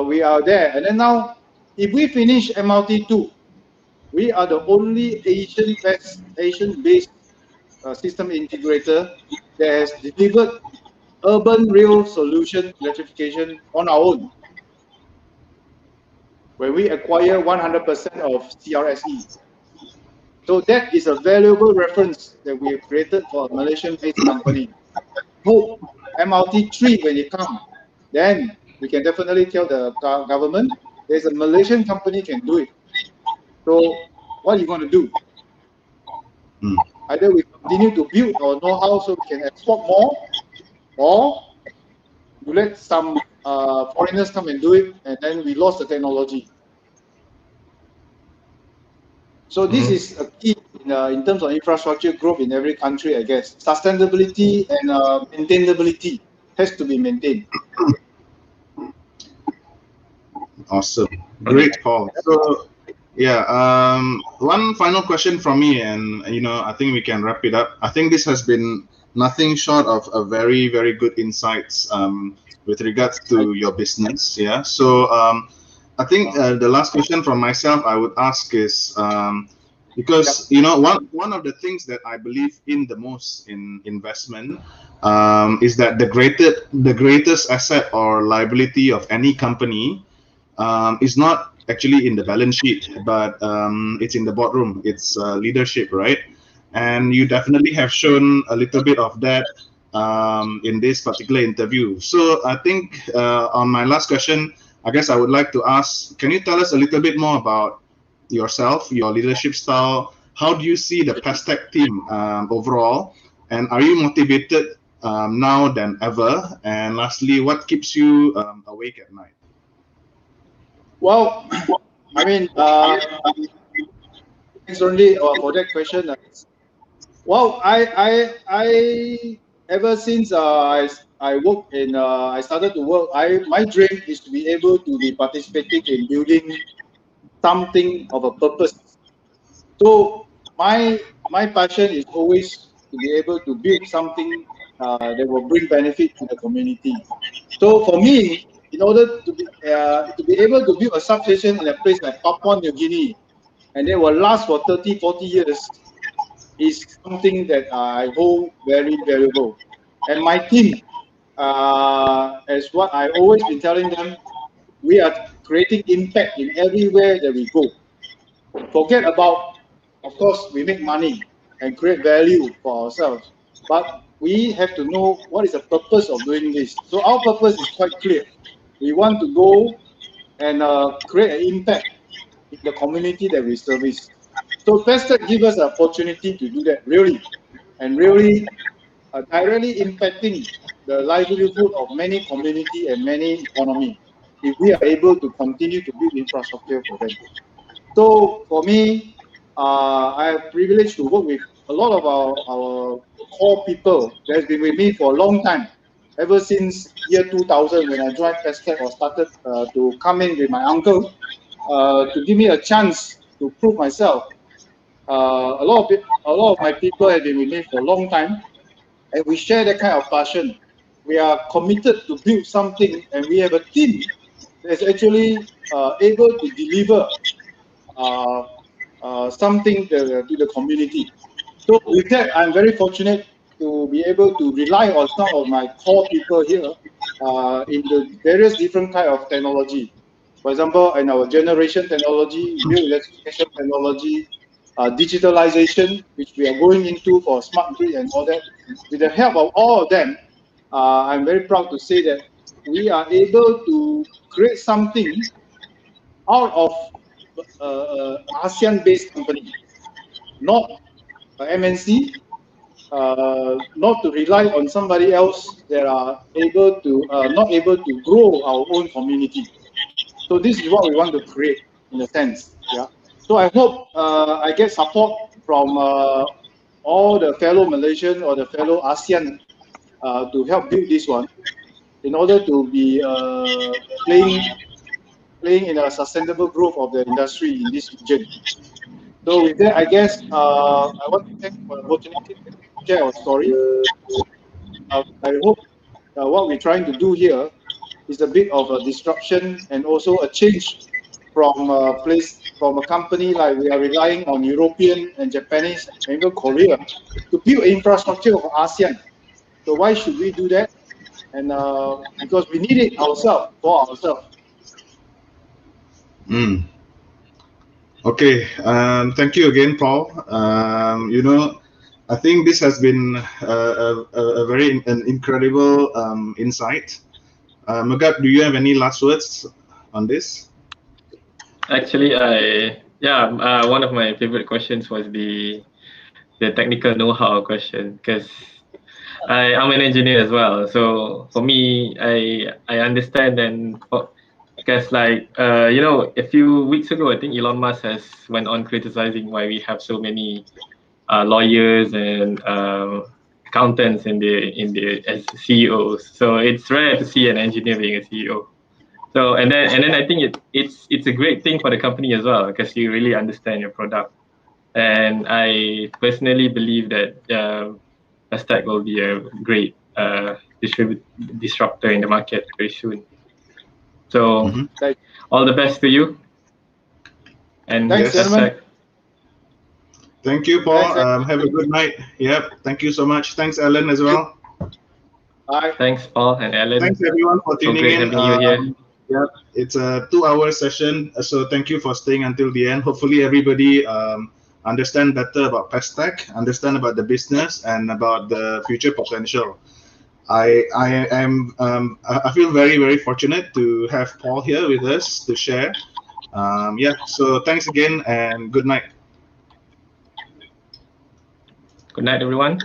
We are there. And then now, if we finish MRT2, we are the only Asian-based system integrator that has delivered urban rail solution electrification on our own, where we acquire 100% of CRSE. So that is a valuable reference that we have created for a Malaysian-based company. Hope MRT3, when it comes, then we can definitely tell the government there's a Malaysian company can do it. So what are you going to do? Either we continue to build our know-how so we can export more, or you let some foreigners come and do it, and then we lost the technology. So this is a key in terms of infrastructure growth in every country, I guess. Sustainability and maintainability has to be maintained. Awesome. Great, Paul. So, yeah, one final question from me, and I think we can wrap it up. I think this has been nothing short of a very, very good insights with regards to your business. Yeah. So I think the last question from myself I would ask is, because one of the things that I believe in the most in investment is that the greatest asset or liability of any company is not actually in the balance sheet, but it's in the boardroom. It's leadership, right? And you definitely have shown a little bit of that in this particular interview. So I think on my last question, I guess I would like to ask, can you tell us a little bit more about yourself, your leadership style? How do you see the Pestech team overall? And are you motivated now than ever? And lastly, what keeps you awake at night? Well, I mean, thanks only for that question. Well, I ever since I work in I started to work, my dream is to be able to be participating in building something of a purpose. So my passion is always to be able to build something that will bring benefit to the community. So for me, in order to be able to build a substation in a place like Papua New Guinea, and it will last for 30, 40 years, is something that I hold very valuable. And my team, as what I always been telling them, we are creating impact in everywhere that we go. Forget about of course, we make money and create value for ourselves, but we have to know what is the purpose of doing this. So our purpose is quite clear. We want to go and create an impact in the community that we service. So Pestech gives us an opportunity to do that really, and really directly impacting the livelihood of many community and many economy if we are able to continue to build infrastructure for them. So for me, I have privilege to work with a lot of our core people that has been with me for a long time, ever since year 2000 when I joined Pestech or started to come in with my uncle to give me a chance to prove myself. A lot of my people have been with me for a long time, and we share that kind of passion. We are committed to build something, and we have a team that's actually able to deliver something to the community. So with that, I'm very fortunate to be able to rely on some of my core people here in the various different kind of technology. For example, in our generation technology, new electrification technology, digitalization, which we are going into for smart grid and all that. With the help of all of them, I'm very proud to say that we are able to create something out of ASEAN-based company, not MNC, not to rely on somebody else that are able to not able to grow our own community. So this is what we want to create in a sense. Yeah. So I hope I get support from all the fellow Malaysian or the fellow ASEAN to help build this one in order to be playing in a sustainable growth of the industry in this region. So with that, I guess I want to thank for the opportunity to share our story. I hope what we're trying to do here is a bit of a disruption and also a change from a place, from a company like we are relying on European and Japanese and even Korea to build infrastructure of ASEAN. So why should we do that? And because we need it ourselves, for ourselves. Okay, thank you again, Paul. I think this has been a very incredible insight. Mugat, do you have any last words on this? Actually, one of my favorite questions was the technical know-how question, because I'm an engineer as well. So for me, I understand, and because a few weeks ago, I think Elon Musk has went on criticizing why we have so many lawyers and accountants as CEOs. So it's rare to see an engineer being a CEO. So and then I think it's a great thing for the company as well, because you really understand your product. And I personally believe that Pestech will be a great disruptor in the market very soon. So all the best to you. And thanks, gentlemen. Thank you, Paul. Have a good night. Yep. Thank you so much. Thanks, Alan, as well. Bye. Thanks, Paul and Alan. Thanks, everyone, for tuning in. Having you here. Yep. It's a 2-hour session, so thank you for staying until the end. Hopefully, everybody understand better about Pestech, understand about the business, and about the future potential. I feel very, very fortunate to have Paul here with us to share. So thanks again, and good night. Good night, everyone.